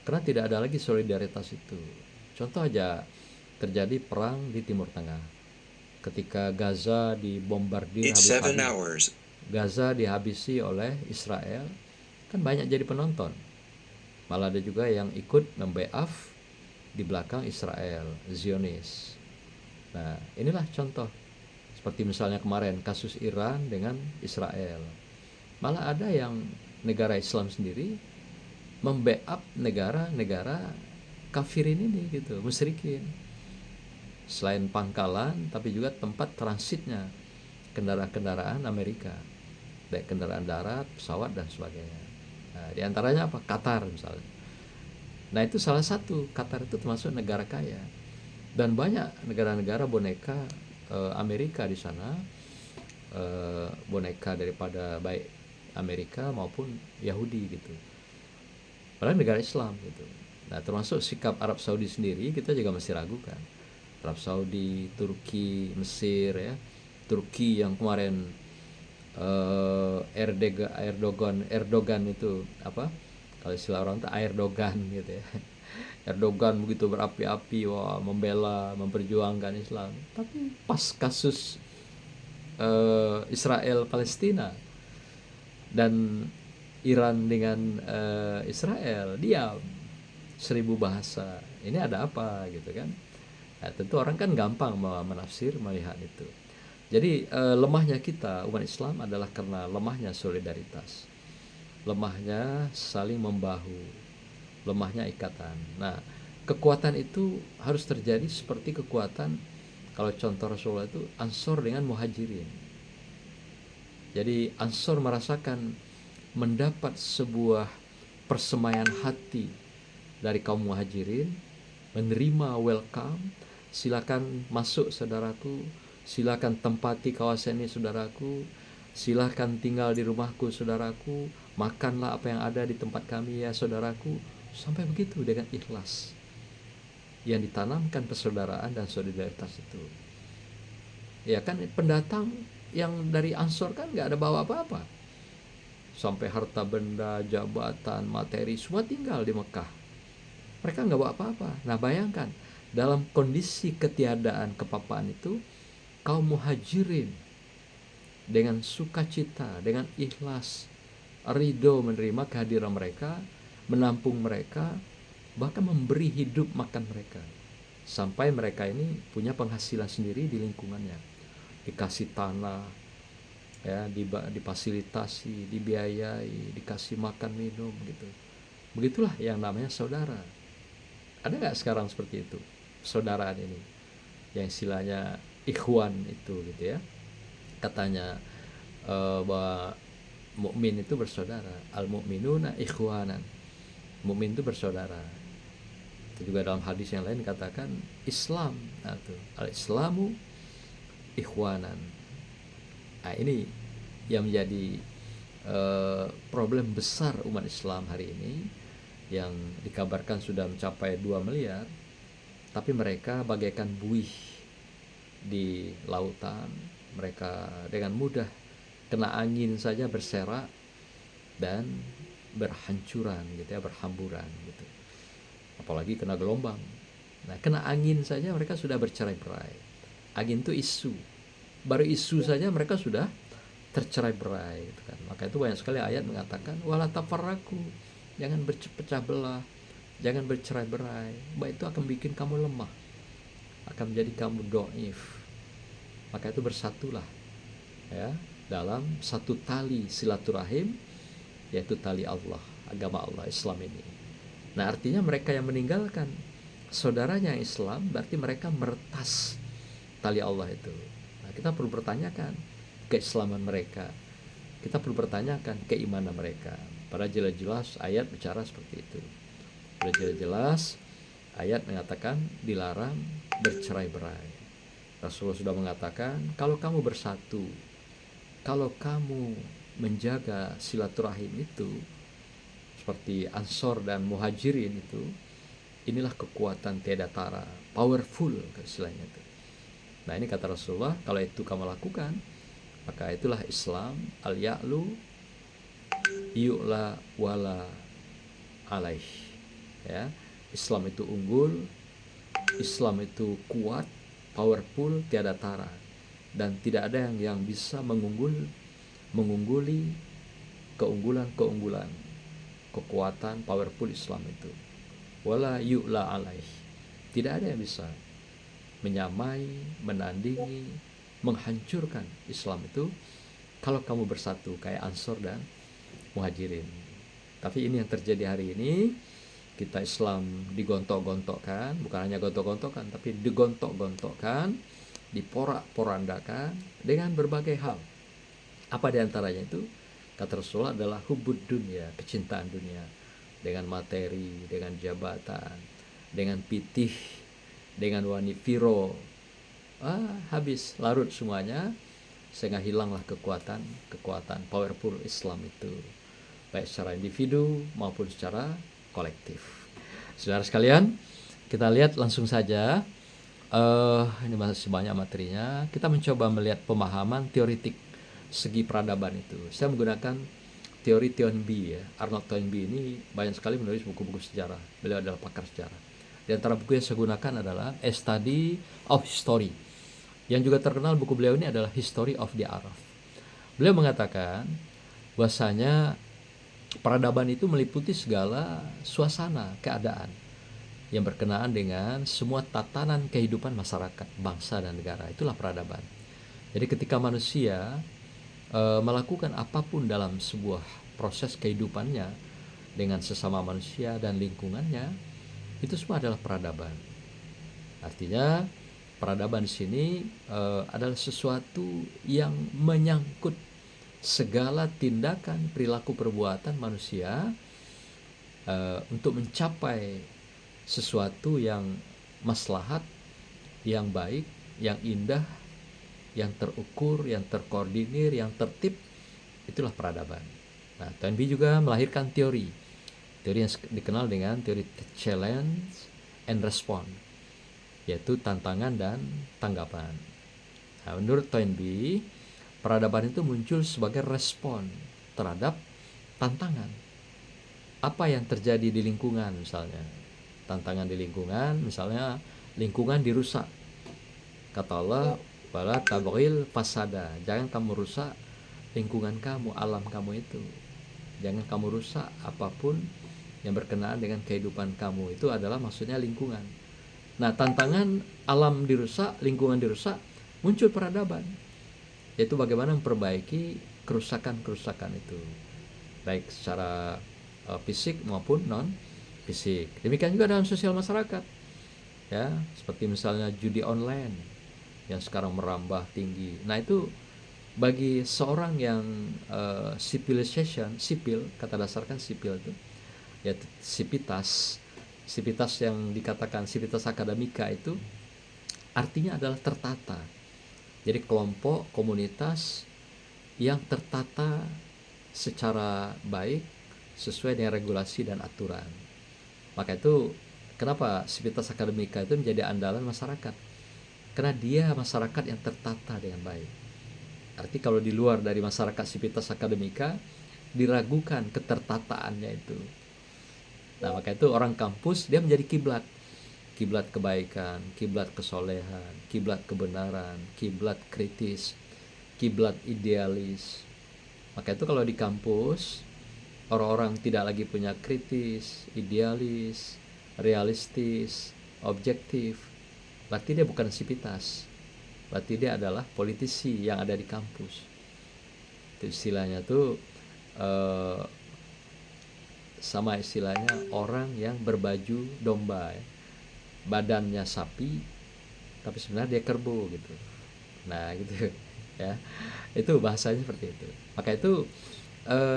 Karena tidak ada lagi solidaritas itu. Contoh aja, terjadi perang di Timur Tengah. Ketika Gaza dibombardir habis-habis, Gaza dihabisi oleh Israel, kan banyak jadi penonton. Malah ada juga yang ikut membeaf di belakang Israel, Zionis. Nah, inilah contoh. Seperti misalnya kemarin kasus Iran dengan Israel. Malah ada yang negara Islam sendiri membackup negara-negara kafirin ini gitu, musyrikin. Selain pangkalan, tapi juga tempat transitnya kendaraan-kendaraan Amerika, baik kendaraan darat, pesawat dan sebagainya. Nah, di antaranya apa? Qatar misalnya. Nah, itu salah satu. Qatar itu termasuk negara kaya, dan banyak negara-negara boneka Amerika di sana, boneka daripada baik Amerika maupun Yahudi gitu. Padahal negara Islam gitu. Nah, termasuk sikap Arab Saudi sendiri kita juga masih ragukan. Arab Saudi, Turki, Mesir, ya. Turki yang kemarin Erdogan itu apa? Kalau istilah orang itu Erdogan gitu ya. Erdogan begitu berapi-api, wah, membela, memperjuangkan Islam. Tapi pas kasus Israel Palestina dan Iran dengan Israel, diam, 1000 bahasa. Ini ada apa gitu kan? Nah, tentu orang kan gampang menafsir, melihat itu. Jadi lemahnya kita umat Islam adalah karena lemahnya solidaritas, lemahnya saling membahu, lemahnya ikatan. Nah, kekuatan itu harus terjadi seperti kekuatan, kalau contoh Rasulullah itu Ansor dengan Muhajirin. Jadi Ansor merasakan mendapat sebuah persemaian hati dari kaum Muhajirin, menerima welcome, silakan masuk saudaraku, silakan tempati kawasan ini saudaraku, silakan tinggal di rumahku saudaraku, makanlah apa yang ada di tempat kami ya saudaraku. Sampai begitu dengan ikhlas yang ditanamkan persaudaraan dan solidaritas itu. Ya kan, pendatang yang dari Ansor kan nggak ada bawa apa-apa, sampai harta benda, jabatan, materi semua tinggal di Mekah. Mereka nggak bawa apa-apa. Nah, bayangkan dalam kondisi ketiadaan kepapaan itu, kaum Muhajirin dengan sukacita, dengan ikhlas, ridho menerima kehadiran mereka, menampung mereka, bahkan memberi hidup makan mereka, sampai mereka ini punya penghasilan sendiri di lingkungannya, dikasih tanah, ya, difasilitasi, dibiayai, dikasih makan minum gitu. Begitulah yang namanya saudara. Ada nggak sekarang seperti itu saudaraan ini, yang istilahnya ikhwan itu gitu ya, katanya bahwa mukmin itu bersaudara, al mukminuna ikhwanan, mukmin itu bersaudara. Atau juga dalam hadis yang lain katakan Islam, atau al-Islamu ikhwanan. Nah, ini yang menjadi problem besar umat Islam hari ini, yang dikabarkan sudah mencapai 2 miliar, tapi mereka bagaikan buih di lautan. Mereka dengan mudah kena angin saja berserak dan berhancuran gitu ya, berhamburan gitu. Apalagi kena gelombang. Nah, kena angin saja mereka sudah bercerai-berai. Angin itu isu. Baru isu saja mereka sudah tercerai-berai gitu kan. Maka itu banyak sekali ayat mengatakan wala tafarraku, jangan berpecah belah, jangan bercerai-berai. Bahwa itu akan bikin kamu lemah, akan menjadi kamu dhaif. Maka itu bersatulah ya dalam satu tali silaturahim, yaitu tali Allah, agama Allah, Islam ini. Nah, artinya mereka yang meninggalkan saudaranya Islam berarti mereka meretas tali Allah itu. Nah, kita perlu bertanyakan keislaman mereka, kita perlu bertanyakan keimanan mereka. Pada jelas-jelas ayat bicara seperti itu. Pada jelas-jelas ayat mengatakan dilarang bercerai-berai. Rasulullah sudah mengatakan kalau kamu bersatu, kalau kamu menjaga silaturahim itu seperti Ansor dan Muhajirin itu, inilah kekuatan tiada tara, powerful istilahnya itu. Nah, ini kata Rasulullah, kalau itu kamu lakukan, maka itulah Islam, al-ya'lu yu'la wala alaih. Ya, Islam itu unggul, Islam itu kuat, powerful, tiada tara, dan tidak ada yang bisa mengungguli keunggulan kekuatan powerful Islam itu. Wala yu'la alaih, tidak ada yang bisa menyamai, menandingi, menghancurkan Islam itu kalau kamu bersatu kayak Ansor dan Muhajirin. Tapi ini yang terjadi hari ini, kita Islam digontok-gontokkan, bukan hanya gontok-gontokkan, tapi digontok-gontokkan, diporak-porandakan dengan berbagai hal. Apa diantaranya itu? Kata Rasulullah adalah hubud dunia, kecintaan dunia, dengan materi, dengan jabatan, dengan pitih, dengan wanifiro. Habis, larut semuanya, sehingga hilanglah kekuatan powerful Islam itu, baik secara individu maupun secara kolektif. Saudara sekalian, kita lihat langsung saja. Ini masih banyak materinya. Kita mencoba melihat pemahaman teoritik segi peradaban itu. Saya menggunakan teori Toynbee ya. Arnold Toynbee ini banyak sekali menulis buku-buku sejarah. Beliau adalah pakar sejarah. Di antara buku yang saya gunakan adalah A Study of History. Yang juga terkenal buku beliau ini adalah History of the Arab. Beliau mengatakan bahwasanya peradaban itu meliputi segala suasana keadaan yang berkenaan dengan semua tatanan kehidupan masyarakat, bangsa dan negara. Itulah peradaban. Jadi ketika manusia melakukan apapun dalam sebuah proses kehidupannya dengan sesama manusia dan lingkungannya, itu semua adalah peradaban. Artinya peradaban di sini adalah sesuatu yang menyangkut segala tindakan, perilaku, perbuatan manusia untuk mencapai sesuatu yang maslahat, yang baik, yang indah, yang terukur, yang terkoordinir, yang tertib. Itulah peradaban. Nah, Toynbee juga melahirkan teori yang dikenal dengan teori challenge and response, yaitu tantangan dan tanggapan. Nah, menurut Toynbee, peradaban itu muncul sebagai respon terhadap tantangan. Apa yang terjadi di lingkungan misalnya, tantangan di lingkungan, misalnya lingkungan dirusak. Kata Allah, wala tabghil fasada, jangan kamu rusak lingkungan kamu, alam kamu itu. Jangan kamu rusak apapun yang berkenaan dengan kehidupan kamu. Itu adalah maksudnya lingkungan. Nah, tantangan alam dirusak, lingkungan dirusak, muncul peradaban, yaitu bagaimana memperbaiki kerusakan-kerusakan itu, baik secara fisik maupun non fisik. Demikian juga dalam sosial masyarakat, ya, seperti misalnya judi online yang sekarang merambah tinggi. Nah, itu bagi seorang yang sipil, kata dasar kan sipil itu, yaitu sivitas, Sivitas yang dikatakan sivitas akademika itu artinya adalah tertata. Jadi kelompok, komunitas yang tertata secara baik sesuai dengan regulasi dan aturan. Maka itu kenapa sivitas akademika itu menjadi andalan masyarakat. Karena dia masyarakat yang tertata dengan baik. Arti kalau di luar dari masyarakat sivitas akademika diragukan ketertataannya itu. Nah, maka itu orang kampus dia menjadi kiblat. Kiblat kebaikan, kiblat kesolehan, kiblat kebenaran, kiblat kritis, kiblat idealis. Maka itu kalau di kampus orang-orang tidak lagi punya kritis, idealis, realistis, objektif, berarti dia bukan sivitas. Berarti dia adalah politisi yang ada di kampus. Itu istilahnya tuh sama istilahnya orang yang berbaju domba ya. Badannya sapi tapi sebenarnya dia kerbau gitu. Nah gitu ya, itu bahasanya seperti itu. Maka itu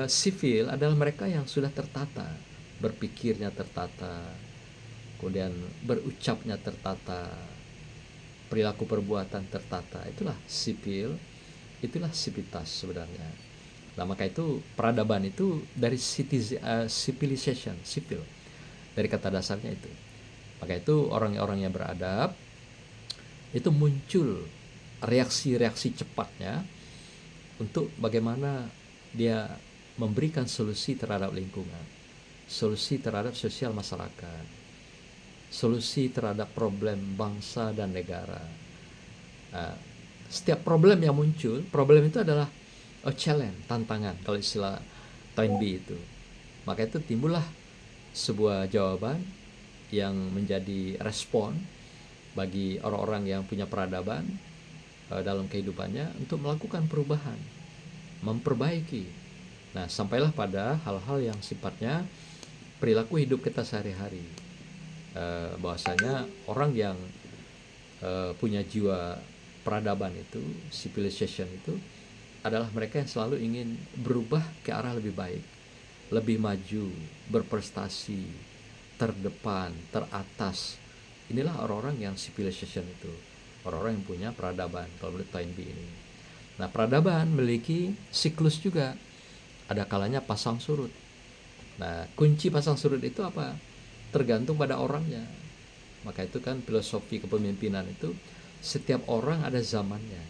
sivil adalah mereka yang sudah tertata, berpikirnya tertata, kemudian berucapnya tertata, perilaku perbuatan tertata. Itulah sipil, itulah sivitas sebenarnya. Nah maka itu peradaban itu dari civilization, sipil, dari kata dasarnya itu. Maka itu orang-orang yang beradab itu muncul reaksi-reaksi cepatnya untuk bagaimana dia memberikan solusi terhadap lingkungan, solusi terhadap sosial masyarakat, solusi terhadap problem bangsa dan negara. Nah, setiap problem yang muncul, problem itu adalah challenge, tantangan kalau istilah Toynbee itu. Maka itu timbullah sebuah jawaban yang menjadi respon bagi orang-orang yang punya peradaban dalam kehidupannya untuk melakukan perubahan, memperbaiki. Nah, sampailah pada hal-hal yang sifatnya perilaku hidup kita sehari-hari. Bahwasanya orang yang punya jiwa peradaban itu, civilization itu adalah mereka yang selalu ingin berubah ke arah lebih baik, lebih maju, berprestasi, terdepan, teratas. Inilah orang-orang yang civilization itu, orang-orang yang punya peradaban kalau menurut Toynbee ini. Nah, peradaban memiliki siklus juga, ada kalanya pasang surut. Nah, kunci pasang surut itu apa? Tergantung pada orangnya. Maka itu kan filosofi kepemimpinan itu, setiap orang ada zamannya,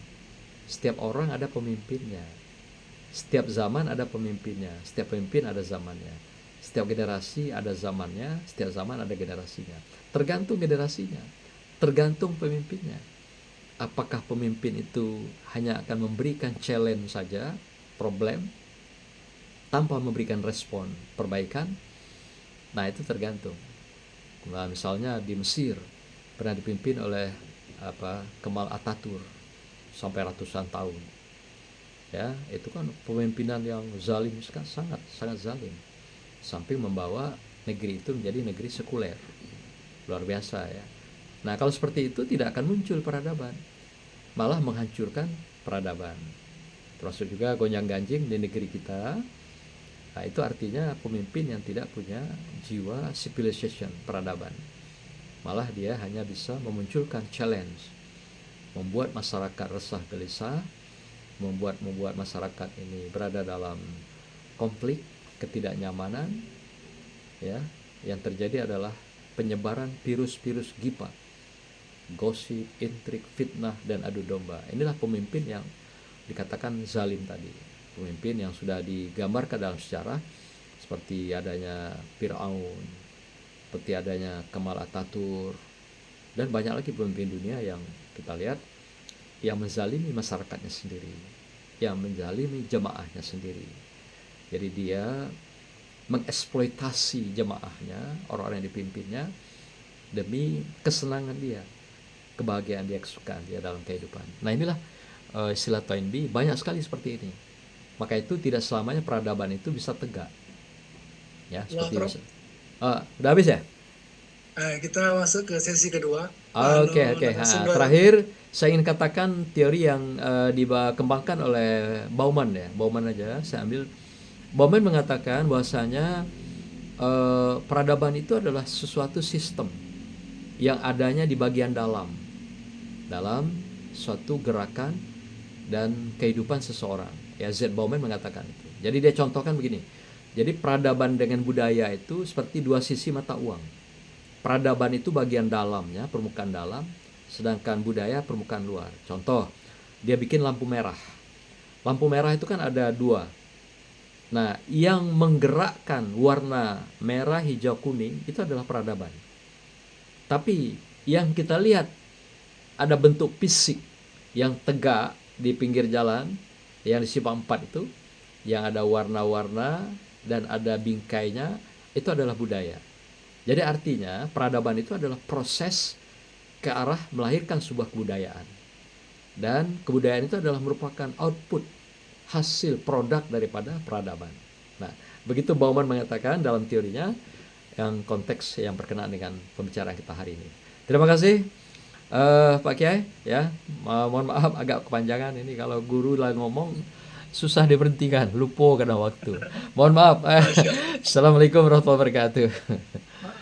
setiap orang ada pemimpinnya, setiap zaman ada pemimpinnya, setiap pemimpin ada zamannya. Setiap generasi ada zamannya, setiap zaman ada generasinya. Tergantung generasinya, tergantung pemimpinnya. Apakah pemimpin itu hanya akan memberikan challenge saja, problem, tanpa memberikan respon perbaikan? Nah, itu tergantung. Nah, misalnya di Mesir pernah dipimpin oleh Kemal Atatürk sampai ratusan tahun. Ya, itu kan pemimpinan yang zalim, sangat sangat zalim. Sampai membawa negeri itu menjadi negeri sekuler, luar biasa ya. Nah kalau seperti itu tidak akan muncul peradaban, malah menghancurkan peradaban. Termasuk juga gonjang ganjing di negeri kita. Nah itu artinya pemimpin yang tidak punya jiwa civilization, peradaban, malah dia hanya bisa memunculkan challenge, membuat masyarakat resah gelisah, membuat masyarakat ini berada dalam konflik, ketidaknyamanan, ya. Yang terjadi adalah penyebaran virus-virus giba, gosip, intrik, fitnah, dan adu domba. Inilah pemimpin yang dikatakan zalim tadi, pemimpin yang sudah digambarkan dalam sejarah seperti adanya Fir'aun, seperti adanya Kemal Atatürk, dan banyak lagi pemimpin dunia yang kita lihat yang menzalimi masyarakatnya sendiri, yang menzalimi jemaahnya sendiri. Jadi dia mengeksploitasi jemaahnya, orang-orang yang dipimpinnya, demi kesenangan dia, kebahagiaan dia, kesukaan dia dalam kehidupan. Nah inilah istilah Toynbee, banyak sekali seperti ini. Maka itu tidak selamanya peradaban itu bisa tegak. Ya, seperti itu. Udah habis ya? Kita masuk ke sesi kedua. Oke. Terakhir saya ingin katakan teori yang dikembangkan oleh Bauman ya. Bauman aja saya ambil. Bauman mengatakan bahwasanya peradaban itu adalah sesuatu sistem yang adanya di bagian dalam suatu gerakan dan kehidupan seseorang. Ya, Z. Bauman mengatakan itu. Jadi dia contohkan begini. Jadi peradaban dengan budaya itu seperti dua sisi mata uang. Peradaban itu bagian dalamnya, permukaan dalam, sedangkan budaya permukaan luar. Contoh, dia bikin lampu merah. Lampu merah itu kan ada dua. Nah, yang menggerakkan warna merah, hijau, kuning itu adalah peradaban. Tapi yang kita lihat ada bentuk fisik yang tegak di pinggir jalan, yang di simpang 4 itu, yang ada warna-warna dan ada bingkainya, itu adalah budaya. Jadi artinya peradaban itu adalah proses ke arah melahirkan sebuah kebudayaan. Dan kebudayaan itu adalah merupakan output, hasil produk daripada peradaban. Nah, begitu Bauman mengatakan dalam teorinya yang konteks yang berkenaan dengan pembicaraan kita hari ini. Terima kasih Pak Kiai ya. Mohon maaf agak kepanjangan ini, kalau guru lagi ngomong susah diberhentikan, lupa karena waktu. Mohon maaf. Assalamualaikum warahmatullahi wabarakatuh.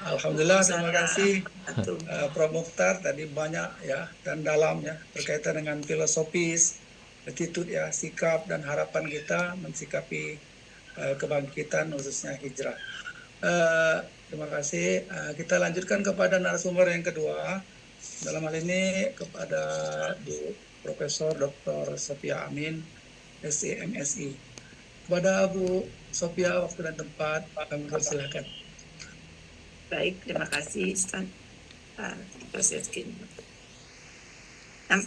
Alhamdulillah, terima kasih Prof. Mukhtar, tadi banyak ya dan dalam ya berkaitan dengan filosofis, attitude ya, sikap dan harapan kita mensikapi kebangkitan khususnya hijrah. Terima kasih. Kita lanjutkan kepada narasumber yang kedua. Dalam hal ini kepada Bu Profesor Dr. Sophia Amin, SEMSI. Kepada Bu Sophia, waktu dan tempat kami persilakan. Baik, terima kasih Ustaz. Proses